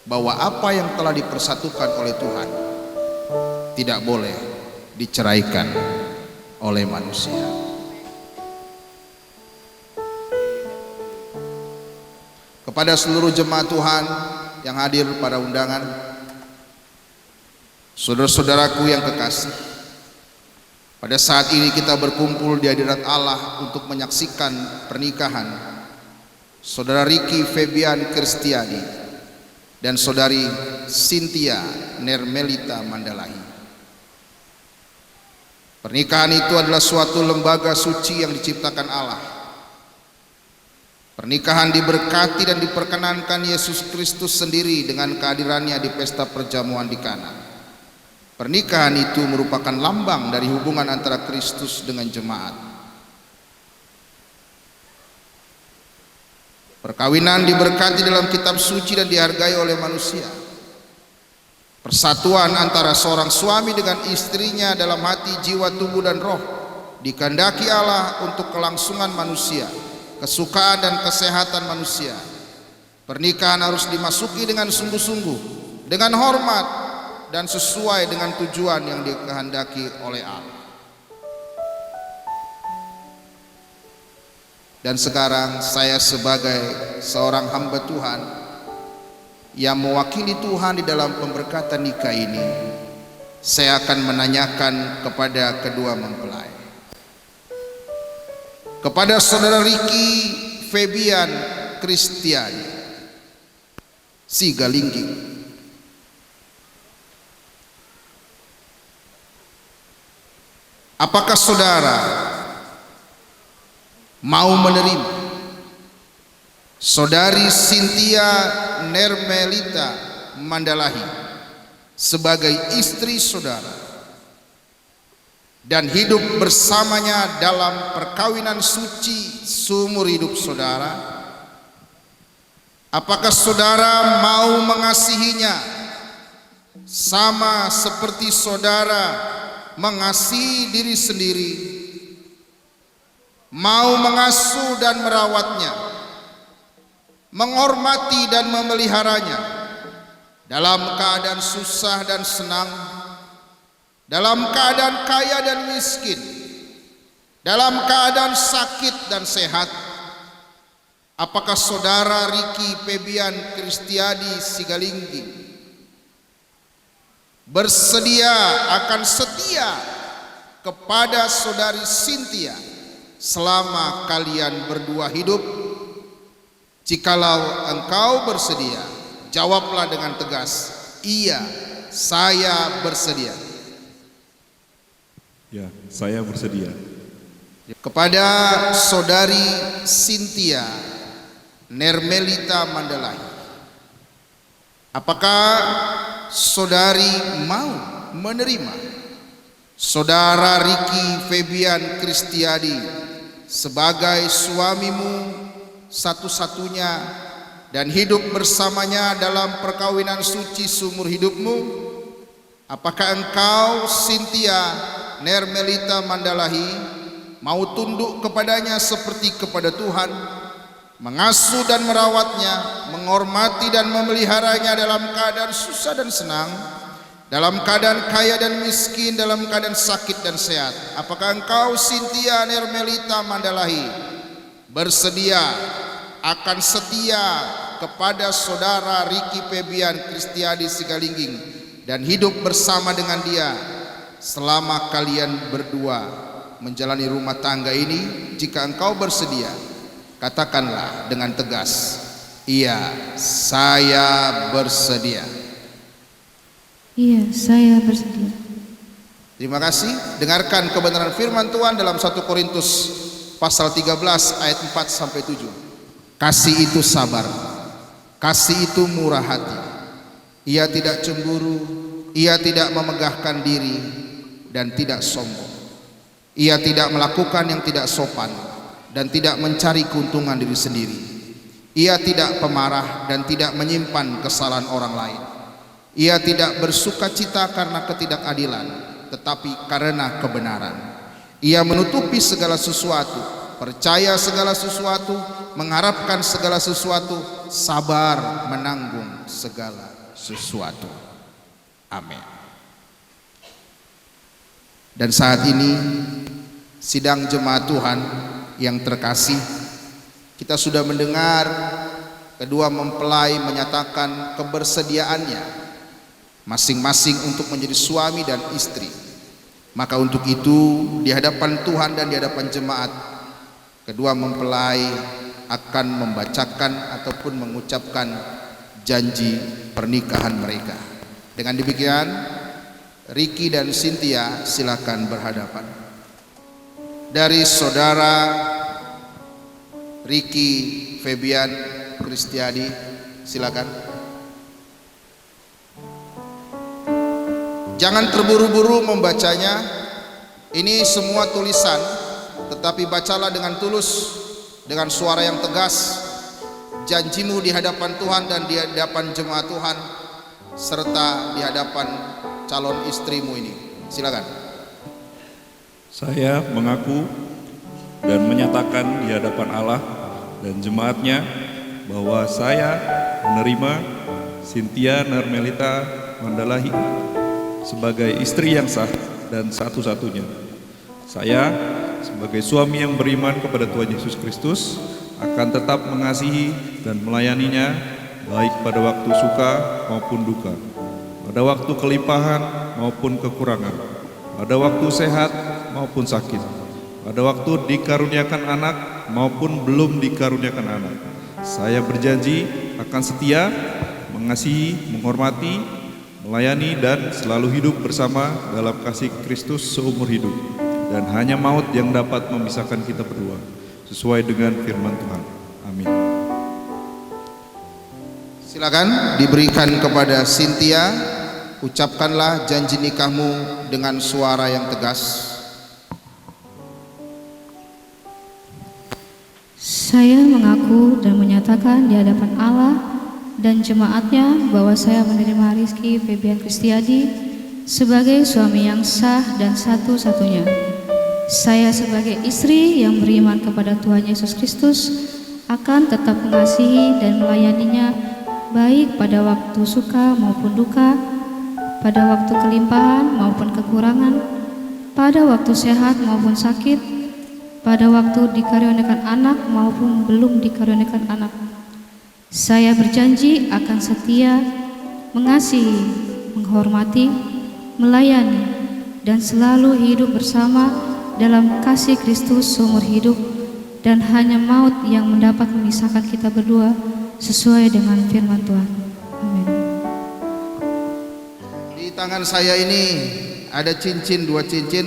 Speaker 6: bahwa apa yang telah dipersatukan oleh Tuhan tidak boleh diceraikan oleh manusia. Kepada seluruh jemaat Tuhan yang hadir pada undangan, saudara-saudaraku yang kekasih, pada saat ini kita berkumpul di hadirat Allah untuk menyaksikan pernikahan saudara Ricky Febian Kristiadi dan saudari Cynthia Nermelita Mandalahi. Pernikahan itu adalah suatu lembaga suci yang diciptakan Allah Pernikahan diberkati dan diperkenankan Yesus Kristus sendiri dengan kehadirannya di pesta perjamuan di Kana. Pernikahan itu merupakan lambang dari hubungan antara Kristus dengan jemaat. Perkawinan diberkati dalam kitab suci dan dihargai oleh manusia. Persatuan antara seorang suami dengan istrinya dalam hati, jiwa, tubuh, dan roh dikehendaki Allah untuk kelangsungan manusia, kesukaan dan kesehatan manusia. Pernikahan harus dimasuki dengan sungguh-sungguh, dengan hormat, dan sesuai dengan tujuan yang dikehendaki oleh Allah. Dan sekarang saya sebagai seorang hamba Tuhan yang mewakili Tuhan di dalam pemberkatan nikah ini, saya akan menanyakan kepada kedua mempelai, kepada saudara Ricky Febian Kristiadi Sigalingging, apakah saudara mau menerima saudari Cynthia Nermelita Mandalahi sebagai istri saudara dan hidup bersamanya dalam perkawinan suci seumur hidup saudara? Apakah saudara mau mengasihinya sama seperti saudara mengasihi diri sendiri, mau mengasuh dan merawatnya, menghormati dan memeliharanya dalam keadaan susah dan senang, dalam keadaan kaya dan miskin, dalam keadaan sakit dan sehat? Apakah saudara Ricky Febian Kristiadi Sigalingging bersedia akan setia kepada saudari Cynthia selama kalian berdua hidup? Jikalau engkau bersedia, jawablah dengan tegas, iya, saya bersedia.
Speaker 8: Ya, saya bersedia.
Speaker 6: Kepada saudari Cynthia Nermelita Mandalahi, apakah saudari mau menerima saudara Ricky Febian Kristiadi sebagai suamimu satu-satunya dan hidup bersamanya dalam perkawinan suci seumur hidupmu? Apakah engkau Cynthia Nermelita Mandalahi mau tunduk kepadanya seperti kepada Tuhan, mengasuh dan merawatnya, menghormati dan memeliharanya dalam keadaan susah dan senang, dalam keadaan kaya dan miskin, dalam keadaan sakit dan sehat? Apakah engkau Cynthia Nermelita Mandalahi bersedia akan setia kepada saudara Ricky Febian Kristiadi Sigalingging dan hidup bersama dengan dia selama kalian berdua menjalani rumah tangga ini? Jika engkau bersedia, katakanlah dengan tegas, iya, saya bersedia.
Speaker 9: Iya, saya bersedia.
Speaker 6: Terima kasih. Dengarkan kebenaran firman Tuhan dalam 1 Korintus pasal 13 ayat 4 sampai 7. Kasih itu sabar, kasih itu murah hati. Ia tidak cemburu, ia tidak memegahkan diri dan tidak sombong. Ia tidak melakukan yang tidak sopan dan tidak mencari keuntungan diri sendiri. Ia tidak pemarah dan tidak menyimpan kesalahan orang lain. Ia tidak bersuka cita karena ketidakadilan, tetapi karena kebenaran. Ia menutupi segala sesuatu, percaya segala sesuatu, mengharapkan segala sesuatu, sabar menanggung segala sesuatu. Amin. Dan saat ini sidang jemaat Tuhan yang terkasih, kita sudah mendengar kedua mempelai menyatakan kebersediaannya masing-masing untuk menjadi suami dan istri. Maka untuk itu di hadapan Tuhan dan di hadapan jemaat, kedua mempelai akan membacakan ataupun mengucapkan janji pernikahan mereka. Dengan demikian, Ricky dan Cynthia silakan berhadapan. Dari saudara Ricky Febian Kristiadi, silakan. Jangan terburu-buru membacanya. Ini semua tulisan, tetapi bacalah dengan tulus, dengan suara yang tegas. Janjimu di hadapan Tuhan dan di hadapan jemaat Tuhan, serta di hadapan calon istrimu ini. Silakan.
Speaker 8: Saya mengaku dan menyatakan di hadapan Allah dan jemaatnya bahwa saya menerima Cynthia Nermelita Mandalahi sebagai istri yang sah dan satu-satunya. Saya sebagai suami yang beriman kepada Tuhan Yesus Kristus akan tetap mengasihi dan melayaninya baik pada waktu suka maupun duka, pada waktu kelimpahan maupun kekurangan, pada waktu sehat maupun sakit, pada waktu dikaruniakan anak maupun belum dikaruniakan anak. Saya berjanji akan setia, mengasihi, menghormati, melayani dan selalu hidup bersama dalam kasih Kristus seumur hidup, dan hanya maut yang dapat memisahkan kita berdua, sesuai dengan firman Tuhan. Amin.
Speaker 6: Silakan diberikan kepada Cynthia. Ucapkanlah janji nikahmu dengan suara yang tegas.
Speaker 9: Saya mengaku dan menyatakan di hadapan Allah dan jemaatnya bahwa saya menerima Rizky Febian Kristiadi sebagai suami yang sah dan satu-satunya. Saya sebagai istri yang beriman kepada Tuhan Yesus Kristus akan tetap mengasihi dan melayaninya baik pada waktu suka maupun duka, pada waktu kelimpahan maupun kekurangan, pada waktu sehat maupun sakit, pada waktu dikaruniakan anak maupun belum dikaruniakan anak. Saya berjanji akan setia, mengasihi, menghormati, melayani, dan selalu hidup bersama dalam kasih Kristus seumur hidup, dan hanya maut yang mendapat memisahkan kita berdua, sesuai dengan firman Tuhan. Amin.
Speaker 6: Di tangan saya ini ada cincin, 2 cincin,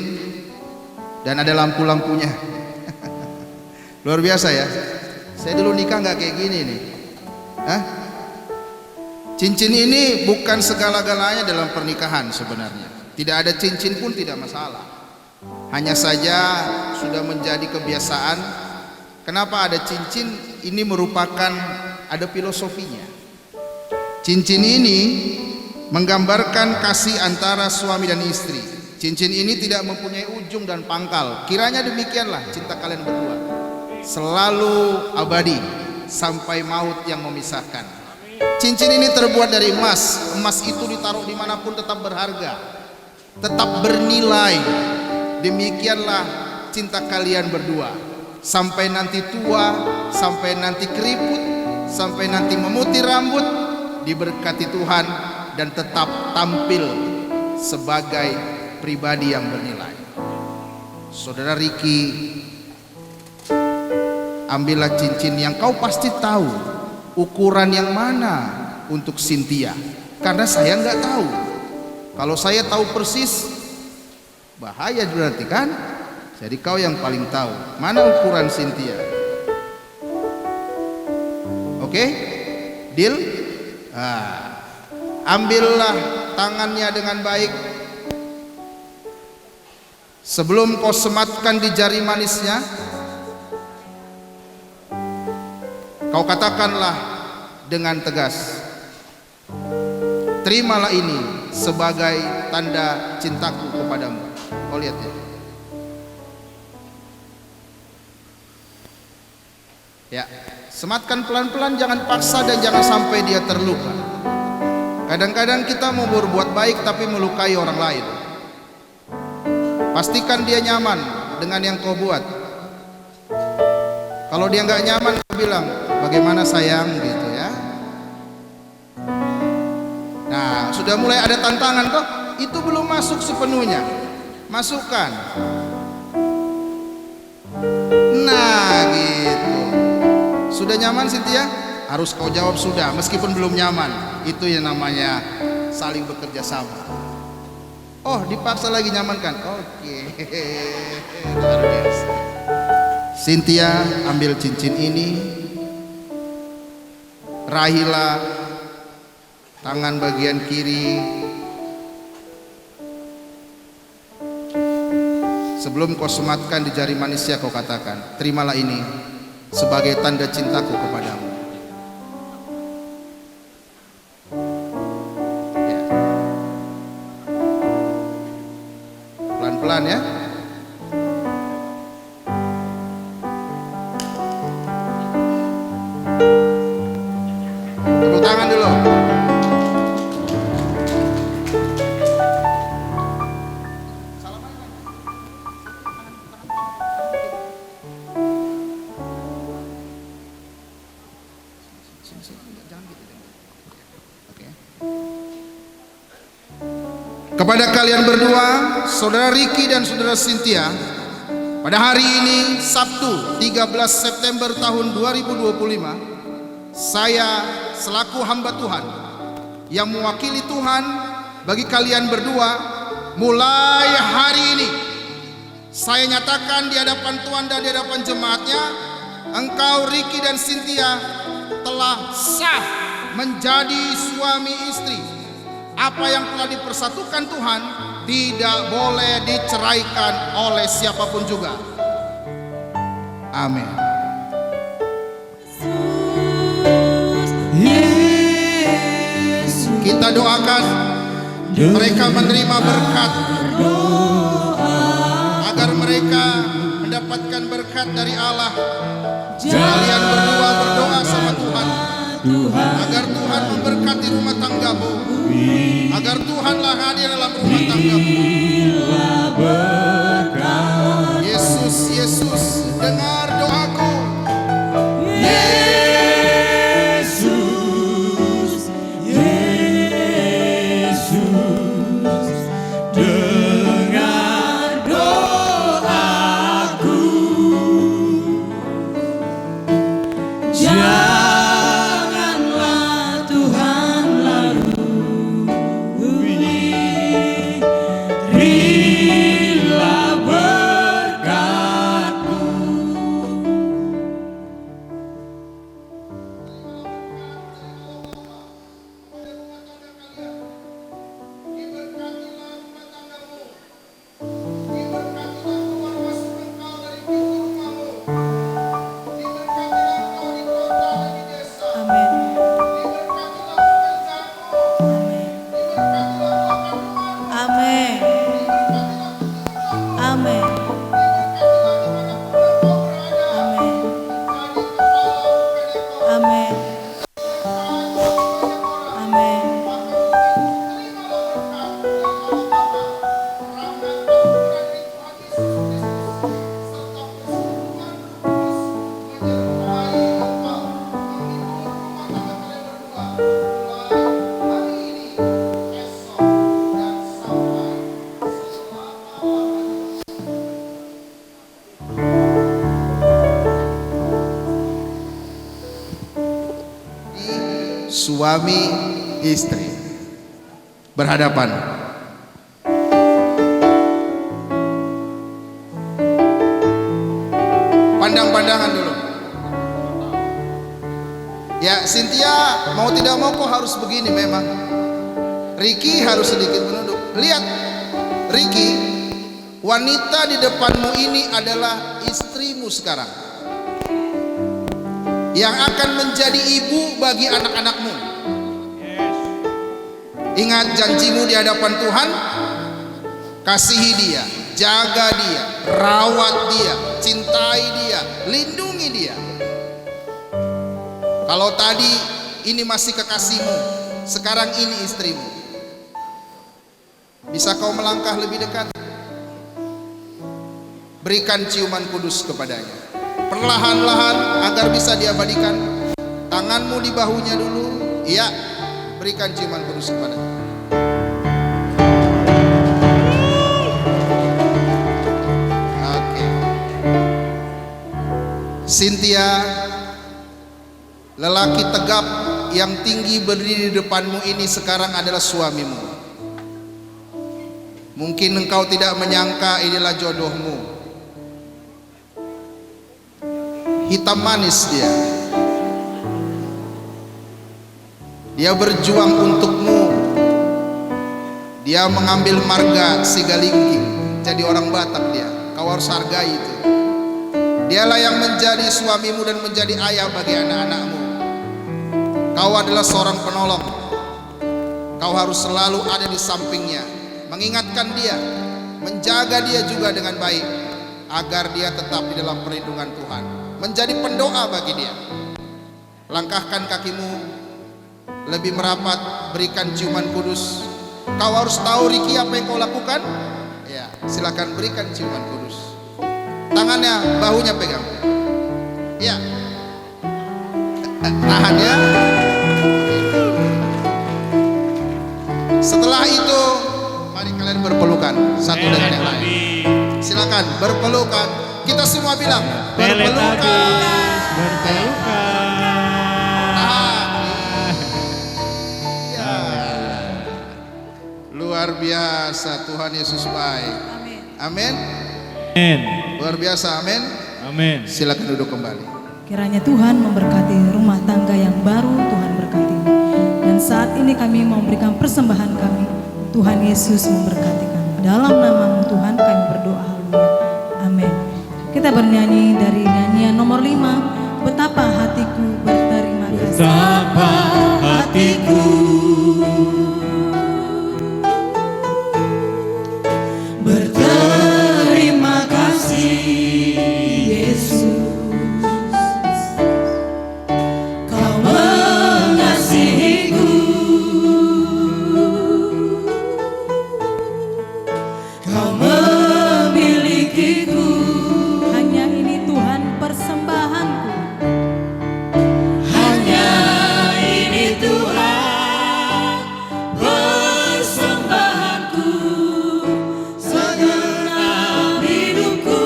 Speaker 6: dan ada lampu-lampunya. Luar biasa ya. Saya dulu nikah nggak kayak gini nih. Hah? Cincin ini bukan segala-galanya dalam pernikahan sebenarnya. Tidak ada cincin pun tidak masalah. Hanya saja sudah menjadi kebiasaan. Kenapa ada cincin? Ini merupakan ada filosofinya. Cincin ini menggambarkan kasih antara suami dan istri. Cincin ini tidak mempunyai ujung dan pangkal. Kiranya demikianlah cinta kalian berdua, selalu abadi sampai maut yang memisahkan. Cincin ini terbuat dari emas. Emas itu ditaruh dimanapun tetap berharga, tetap bernilai. Demikianlah cinta kalian berdua, sampai nanti tua, sampai nanti keriput, sampai nanti memutih rambut, diberkati Tuhan dan tetap tampil sebagai pribadi yang bernilai. Saudara Ricky, ambillah cincin yang kau pasti tahu ukuran yang mana untuk Cynthia, karena saya nggak tahu. Kalau saya tahu persis, bahaya berarti kan. Jadi kau yang paling tahu mana ukuran Cynthia. Oke? Deal? Ambillah tangannya dengan baik. Sebelum kau sematkan di jari manisnya, kau katakanlah dengan tegas, terimalah ini sebagai tanda cintaku kepadamu. Kau lihat ya. Ya, sematkan pelan-pelan, jangan paksa dan jangan sampai dia terluka. Kadang-kadang kita mau berbuat baik tapi melukai orang lain. Pastikan dia nyaman dengan yang kau buat. Kalau dia nggak nyaman, kau bilang, bagaimana sayang, gitu ya. Nah, sudah mulai ada tantangan toh, itu belum masuk sepenuhnya. Masukkan. Nah, gitu. Sudah nyaman Cynthia? Harus kau jawab sudah, meskipun belum nyaman. Itu yang namanya saling bekerja sama. Oh, dipaksa lagi nyaman kan? Oke. Luar biasa. Cynthia, ambil cincin ini, rahilah tangan bagian kiri. Sebelum kau sematkan di jari manisnya, kau katakan, terimalah ini sebagai tanda cintaku kepadamu. Ya. Pelan-pelan ya. Tepuk tangan dulu. Kepada kalian berdua, saudara Ricky dan saudara Cynthia, pada hari ini Sabtu 13 September tahun 2025, saya selaku hamba Tuhan yang mewakili Tuhan bagi kalian berdua, mulai hari ini saya nyatakan di hadapan Tuhan dan di hadapan jemaatnya, engkau Ricky dan Cynthia telah sah menjadi suami istri. Apa yang telah dipersatukan Tuhan tidak boleh diceraikan oleh siapapun juga. Amin. Kita doakan mereka menerima berkat, agar mereka mendapatkan berkat dari Allah. Kalian berdua berdoa sama Tuhan, agar Tuhan memberkati rumah tanggamu, agar Tuhanlah hadir dalam rumah tanggamu. Yesus, Yesus, dengar doaku.
Speaker 1: Yesus, Yesus, dengar doaku. Janganlah Tuhan larui, berilah berkat-Mu.
Speaker 5: Amin. Amin. Amin. Amin.
Speaker 6: Suami istri berhadapan. Pandang-pandangan dulu. Ya, Cynthia, mau tidak mau kok harus begini memang. Ricky harus sedikit menunduk. Lihat, Ricky, wanita di depanmu ini adalah istrimu sekarang, yang akan menjadi ibu bagi anak-anakmu. Ingat janjimu di hadapan Tuhan, kasihi dia, jaga dia, rawat dia, cintai dia, lindungi dia. Kalau tadi ini masih kekasihmu, sekarang ini istrimu. Bisa kau melangkah lebih dekat? Berikan ciuman kudus kepadanya, perlahan-lahan agar bisa diabadikan. Tanganmu di bahunya dulu. Iya, berikan ciuman kudus kepadanya. Oke. Cynthia, lelaki tegap yang tinggi berdiri di depanmu ini sekarang adalah suamimu. Mungkin engkau tidak menyangka inilah jodohmu. hitam manis dia. Dia berjuang untukmu. Dia mengambil marga Sigalinggi, jadi orang Batak dia. Kau harus hargai itu. Dialah yang menjadi suamimu dan menjadi ayah bagi anak-anakmu. Kau adalah seorang penolong. Kau harus selalu ada di sampingnya, mengingatkan dia, menjaga dia juga dengan baik, agar dia tetap di dalam perlindungan Tuhan. Menjadi pendoa bagi dia. Langkahkan kakimu lebih merapat, berikan ciuman kudus. Kau harus tahu Riki apa yang kau lakukan. Ya, silakan berikan ciuman kudus. Tangannya, bahunya pegang. Ya, tahan ya. Setelah itu, mari kalian berpelukan satu dengan yang lain. Silakan berpelukan. Kita semua bilang berpelukan. Ya. Luar biasa, Tuhan Yesus baik. Amin. Luar biasa, amin.
Speaker 7: Amin.
Speaker 6: Silakan duduk kembali.
Speaker 5: Kiranya Tuhan memberkati rumah tangga yang baru, Tuhan berkati. Dan saat ini kami mau memberikan persembahan kami. Tuhan Yesus memberkati kami. Dalam nama-Mu Tuhan kami berdoa, haleluya. Amin. Kita bernyanyi dari nyanyian nomor 5, Betapa Hatiku Berterima Kasih.
Speaker 1: Betapa hatiku berterima kasih, Yesus. Kau mengasihiku, Kau memilikiku.
Speaker 5: Hanya ini Tuhan persembahanku.
Speaker 1: Hanya ini Tuhan persembahanku, segenap hidupku,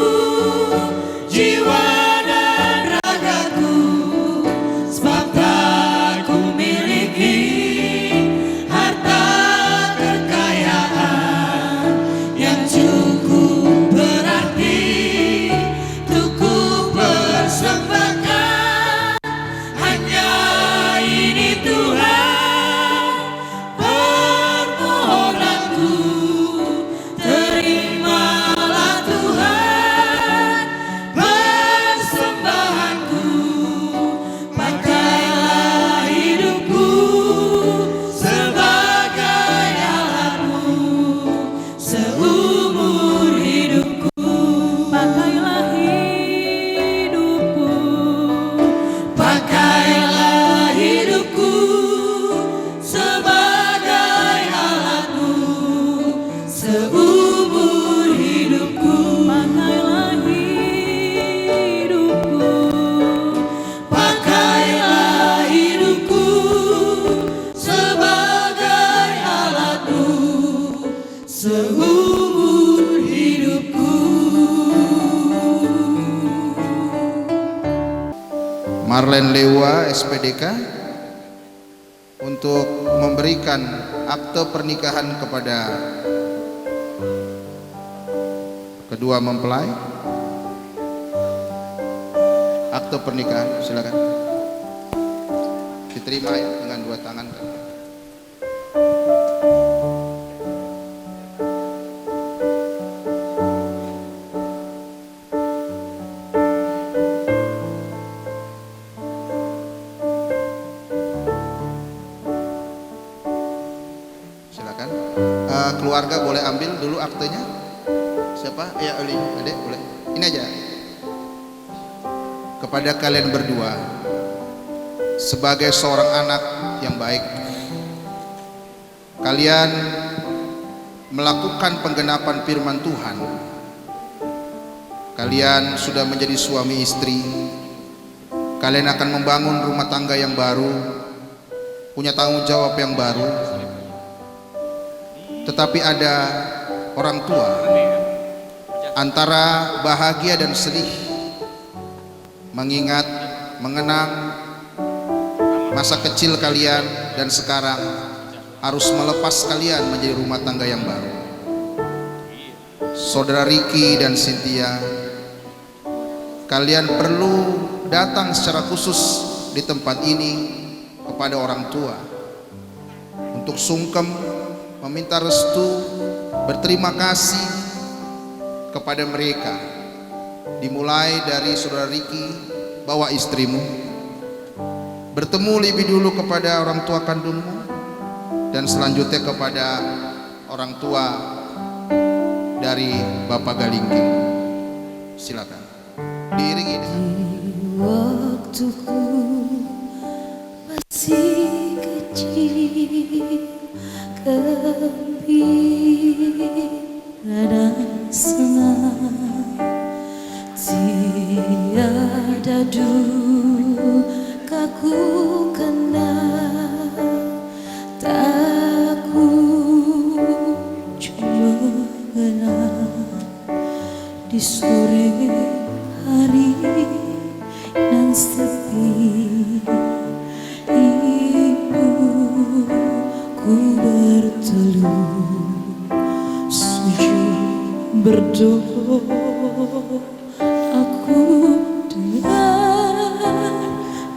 Speaker 1: jiwa dan ragaku. Sebab tak ku miliki harta kekayaan yang cukup berarti untuk ku persembahkan. Hanya ini Tuhan permohonanku. Terimalah Tuhan persembahanku. Pakailah hidupku sebagai alatmu seumur hidupku.
Speaker 5: Pakailah hidupku,
Speaker 1: Pakailah hidupku sebagai alatmu seumur hidupku.
Speaker 5: pakailah hidupku,
Speaker 1: Pakailah hidupku sebagai alatmu seumur hidupku.
Speaker 6: Marlen Lewa SPDK untuk memberikan akte pernikahan kepada kedua mempelai. Akte pernikahan, silakan diterima ya dengan dua tangan. Silakan. Keluarga boleh ambil dulu aktenya. Siapa? Ya, Oli, Adek boleh. Ini aja. Kepada kalian berdua, sebagai seorang anak yang baik, kalian melakukan penggenapan firman Tuhan. Kalian sudah menjadi suami istri. Kalian akan membangun rumah tangga yang baru, punya tanggung jawab yang baru. Tetapi ada orang tua, antara bahagia dan sedih, mengingat, mengenang masa kecil kalian dan sekarang harus melepas kalian menjadi rumah tangga yang baru. Saudara Riki dan Cynthia, kalian perlu datang secara khusus di tempat ini kepada orang tua untuk sungkem, meminta restu, berterima kasih kepada mereka. Dimulai dari saudara Riki, bawa istrimu, bertemu lebih dulu kepada orang tua kandungmu, dan selanjutnya kepada orang tua dari Bapak Galingking. Silakan diiringi dengan
Speaker 1: Waktuku masih kecil, gembira dan senang, tiada duka ku kenal, tak ku cuma kenal di sore hari nan sepi. Ibuku berteluh sujud berdoa, aku dengar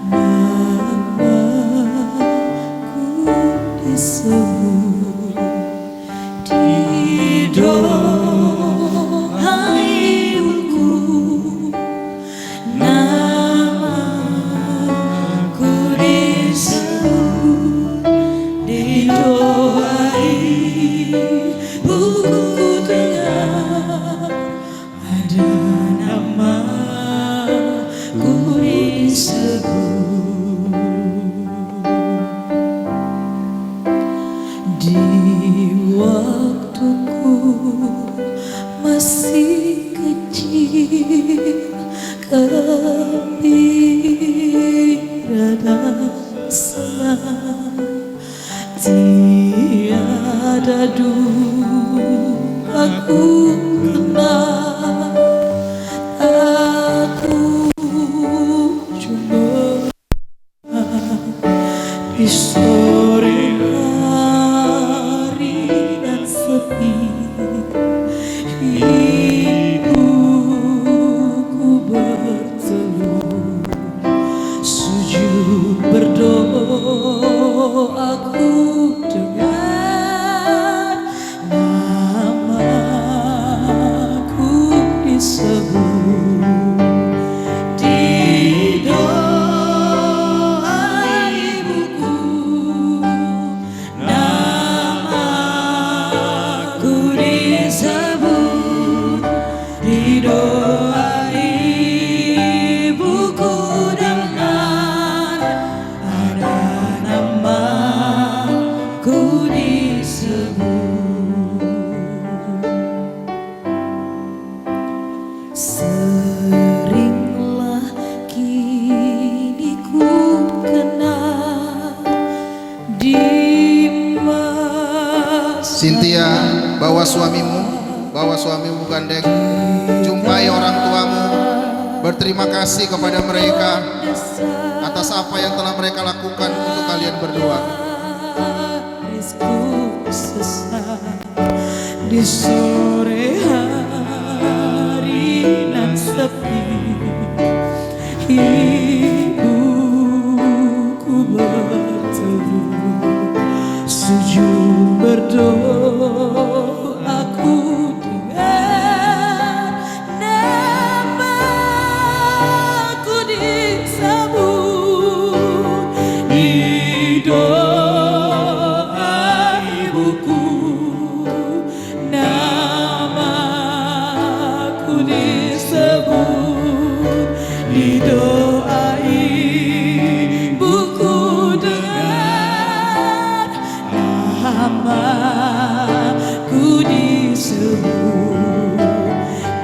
Speaker 1: namaku disebut di doa ibuku. Namaku disebut di doa ibuku, dengar ada namaku disebut. Di waktuku masih kecil, gembira dan senang, tiada duka ku kenal, aku cuma di sore hari dan sepi. Ibuku berteluh sujud berdoa, aku dengar namaku disebut di doa ibuku. Namaku disebut di doa ibuku, dengar ada namaku disebut. Seringlah kini ku kenal di masa
Speaker 6: Cynthia, bawa suamimu gandeng, jumpai orang tuamu, berterima kasih kepada mereka atas apa yang telah mereka lakukan untuk kalian berdua.
Speaker 1: di sore hari nan sepi. Ibuku berteduh sujud berdoa, aku dengar namaku disebut di doa ibuku. Namaku disebut di doa ibuku, dengar namaku disebut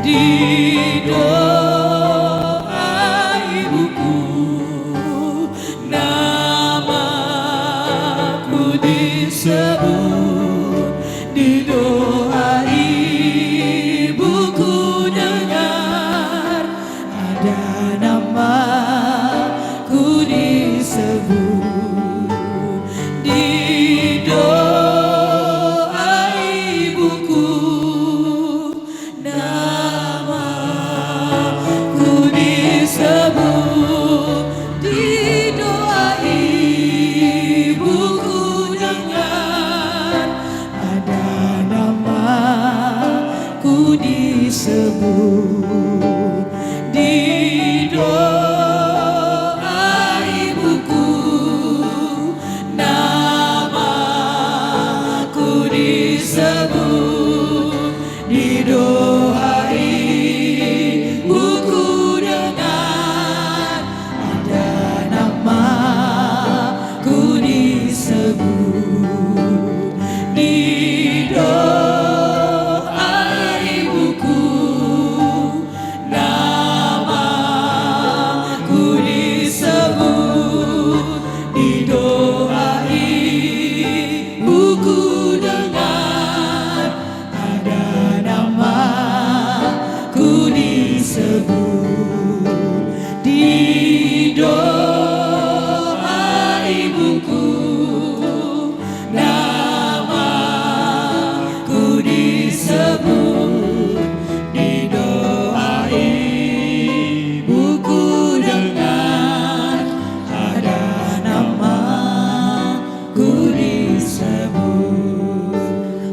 Speaker 1: di doa ibuku. Namaku disebut di doa ibuku, dengar ada namaku disebut di doa ibuku. Namaku disebut disebut di doa ibuku, namaku disebut di doa ibuku, dengar ada namaku disebut di doa ibuku, namaku disebut di doa ibuku, dengar ada namaku disebut di doa ibuku, namaku disebut di doa ibuku, dengar ada namaku disebut,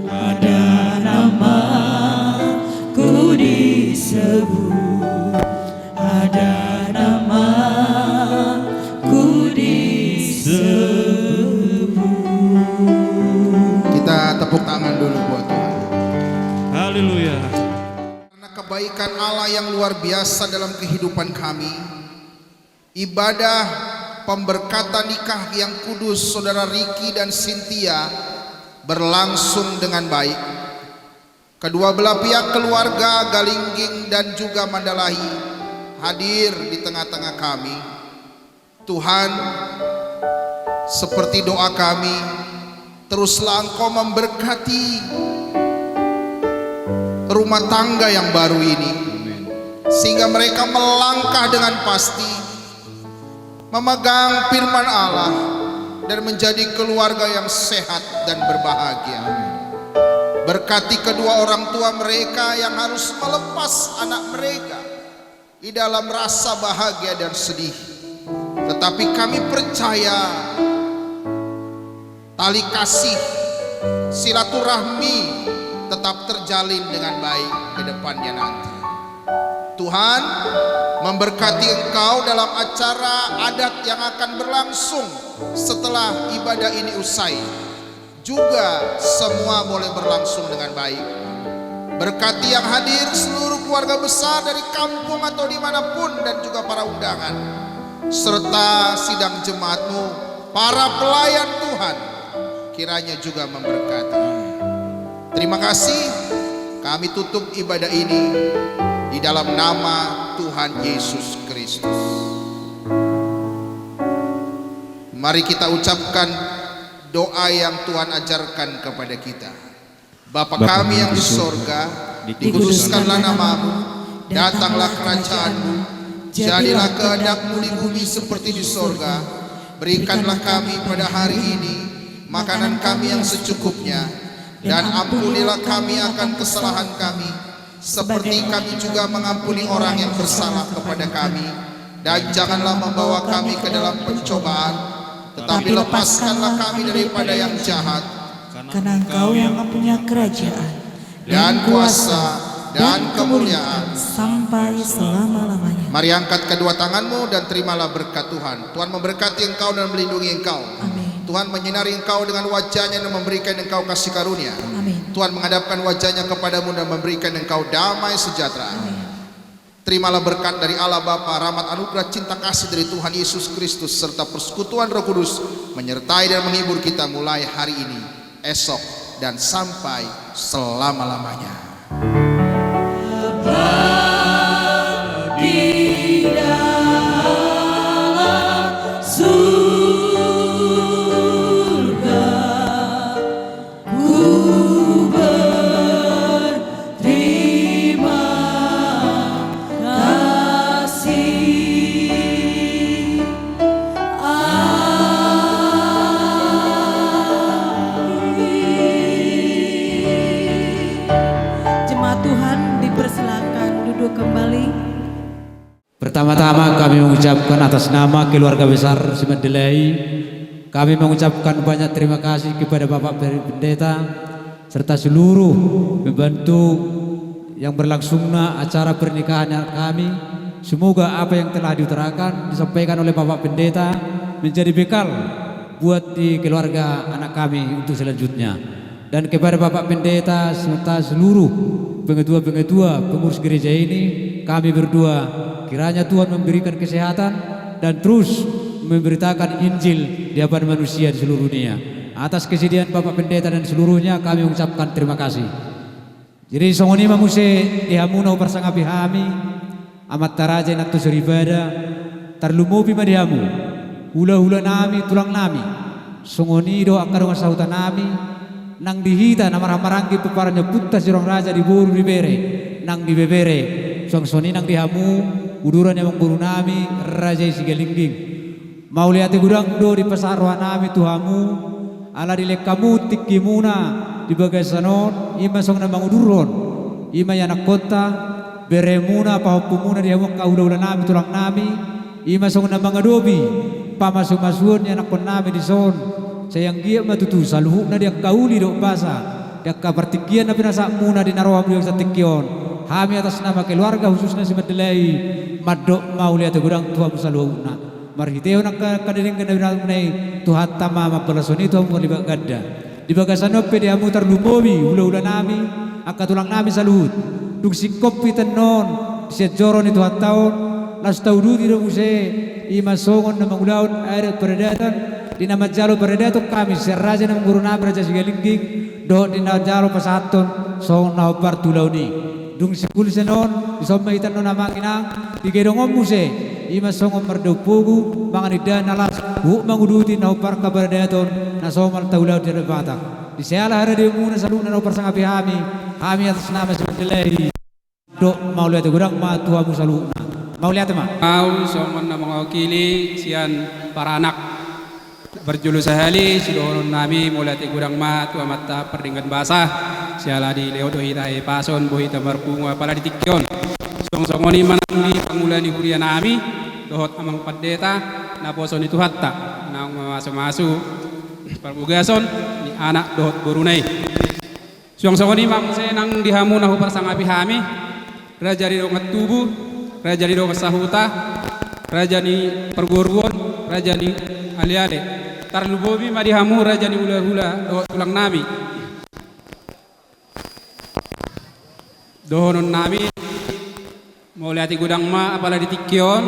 Speaker 1: ada namaku disebut, ada namaku disebut.
Speaker 6: Kita tepuk tangan dulu buat Tuhan.
Speaker 7: Haleluya.
Speaker 6: Karena kebaikan Allah yang luar biasa dalam kehidupan kami, ibadah pemberkatan nikah yang kudus saudara Ricky dan Cynthia berlangsung dengan baik. Kedua belah pihak keluarga Galingging dan juga Mandalahi hadir di tengah-tengah kami. Tuhan, seperti doa kami, teruslah Engkau memberkati rumah tangga yang baru ini, sehingga mereka melangkah dengan pasti, memegang firman Allah dan menjadi keluarga yang sehat dan berbahagia. Berkati kedua orang tua mereka yang harus melepas anak mereka di dalam rasa bahagia dan sedih, tetapi kami percaya tali kasih silaturahmi tetap terjalin dengan baik ke depannya nanti. Tuhan memberkati engkau dalam acara adat yang akan berlangsung setelah ibadah ini usai, juga semua boleh berlangsung dengan baik. Berkati yang hadir seluruh keluarga besar dari kampung atau dimanapun, dan juga para undangan, serta sidang jemaatmu, para pelayan Tuhan, kiranya juga memberkati. Terima kasih. Kami tutup ibadah ini di dalam nama Tuhan Yesus Kristus. Mari kita ucapkan doa yang Tuhan ajarkan kepada kita. Bapa kami yang di sorga, dikuduskanlah namamu, datanglah kerajaanmu, jadilah kehendak-mu di bumi seperti di sorga. Berikanlah kami pada hari ini makanan kami yang secukupnya, dan ampunilah kami akan kesalahan kami, seperti kami juga mengampuni orang yang bersalah kepada kami. Dan janganlah membawa kami ke dalam pencobaan, tetapi lepaskanlah kami daripada yang jahat.
Speaker 1: Karena Engkau yang mempunyai kerajaan
Speaker 6: dan kuasa dan kemuliaan
Speaker 1: sampai selama-lamanya.
Speaker 6: Mari angkat kedua tanganmu dan terimalah berkat Tuhan. Tuhan memberkati engkau dan melindungi engkau.
Speaker 1: Amin.
Speaker 6: Tuhan menyinari engkau dengan wajahnya dan memberikan engkau kasih karunia.
Speaker 1: Amin.
Speaker 6: Tuhan menghadapkan wajahnya kepadamu dan memberikan engkau damai sejahtera.
Speaker 1: Amin.
Speaker 6: Terimalah berkat dari Allah Bapa, rahmat anugerah cinta kasih dari Tuhan Yesus Kristus, serta persekutuan Roh Kudus menyertai dan menghibur kita mulai hari ini, esok, dan sampai selama-lamanya.
Speaker 1: Di dalam surga ku berterima kasih. Jemaat Tuhan dipersilakan duduk kembali.
Speaker 3: Pertama-tama kami mengucapkan atas nama keluarga besar Mandalahi, kami mengucapkan banyak terima kasih kepada Bapak Pendeta serta seluruh membantu yang berlangsungnya acara pernikahan kami. Semoga apa yang telah diutarakan disampaikan oleh Bapak Pendeta menjadi bekal buat di keluarga anak kami untuk selanjutnya. Dan kepada Bapak Pendeta serta seluruh pengetua-pengetua pengurus gereja ini, kami berdoa kiranya Tuhan memberikan kesehatan dan terus memberitakan Injil di hadapan manusia di seluruh dunia. Atas kesediaan Bapak Pendeta dan seluruhnya kami mengucapkan terima kasih. Jadi songoni mamuse dihamunau persangapi hami amat taraja nakto seribada tarlumopi madihamu hula-hula nami tulang nami songoni do akadong sahutan nami nang dihita namarang-marangki peparanya putta sirong raja di boru di bere nang di bebere song-soni nang dihamu uduran yang mengguru nami raja isigalingging mau lihat gudang do di pasarwa nami tuhamu ala dilek kamu tikimuna di bagai sanon ima song namang uduron ima yanak kota beremuna pahopumuna di hamuk kaulah nami tulang nami ima song namang adobi pamasuk-masuon yanak kon nami di son sayang dia matutu saluhu na dia kauli do basa dia kapartikian na pinasa muna di naroham dia sa tikion hami atas nama keluarga khususnya si Madelai madok mau lihat gudang tuam saluhu na marhiteo nak kadiring kana binay tuhat tama mapalasoni tuam libat gadda di bagasanope dia mutar lumobi hula-hula nami akatulang nami saluhut dung sikop pitanon siya joron itu hat taon las taududi do muse ima songon na mangulaon ayat peredatan di nama jalo peredato kami serraja na guru na raja sigalingging do di nama jalo pasaton songon na obar tulauni dung sikul senon isomma itan no nama kinang di gedong muse ima songon mardopugu manganidan nalas bu manguduti na obar kaperedaton na somal taulau di batak di seala hari di muna saluna na obar sangapi hami atas nama Madelai do mau lihat gudang ma tuamu saluna mau lihat ma
Speaker 10: mau somon na mengawakili sian para anak berjulus sehali sidonon nami mulai gudang ma tua mata perdinggan basah siala di leodo hitai pason bohi tamar bunga pala di tikyon song-songoni manang di pangulani huria nami dohot amang Pendeta na poson itu hatta nang masu-masu perbugason ni anak dohot borunai song-songoni mam senang dihamu nahu persangapi hami raja di dongat tubuh raja di dongat sahuta raja di perguruan raja di aliade tarlubobi madihamu raja di hula-hula dohot tulang nami dohonon nami mau lihat gudang ma apalagi di tikyon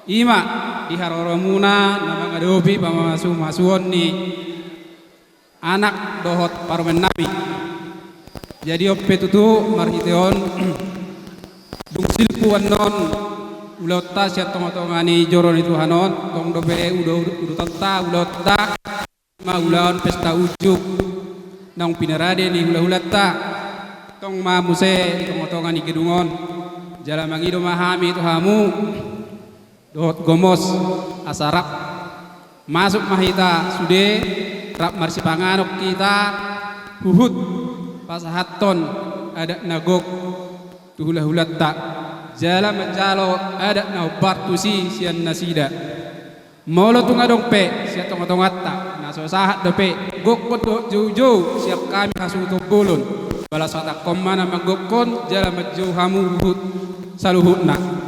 Speaker 10: ima di haroromuna namang adobi pamasu-masuon ni anak dohot parmen nami jadi oppe tutu marhiteon dung silpuan non ulota siat tong-tongani joron itu hanon tong dobe udo tanta ulota ma ulaon pesta ujuk nang pinarade ni hula-hulata tong ma muse tong-tongani gedungon jala mangido mahami itu hamu dohot gomos asarap masuk mahita sude rap marsi panganok kita huhut pasahaton ada nagok tuhula-hulat tak jala menjalo ada na bartusi sian nasida molo tunga dongpe siat tong-tongat tak naso sahat dope gokot do jauh-jauh siap kami hasuto bolon balas watak komana magokon jala majauh hamu huhut saluhut nak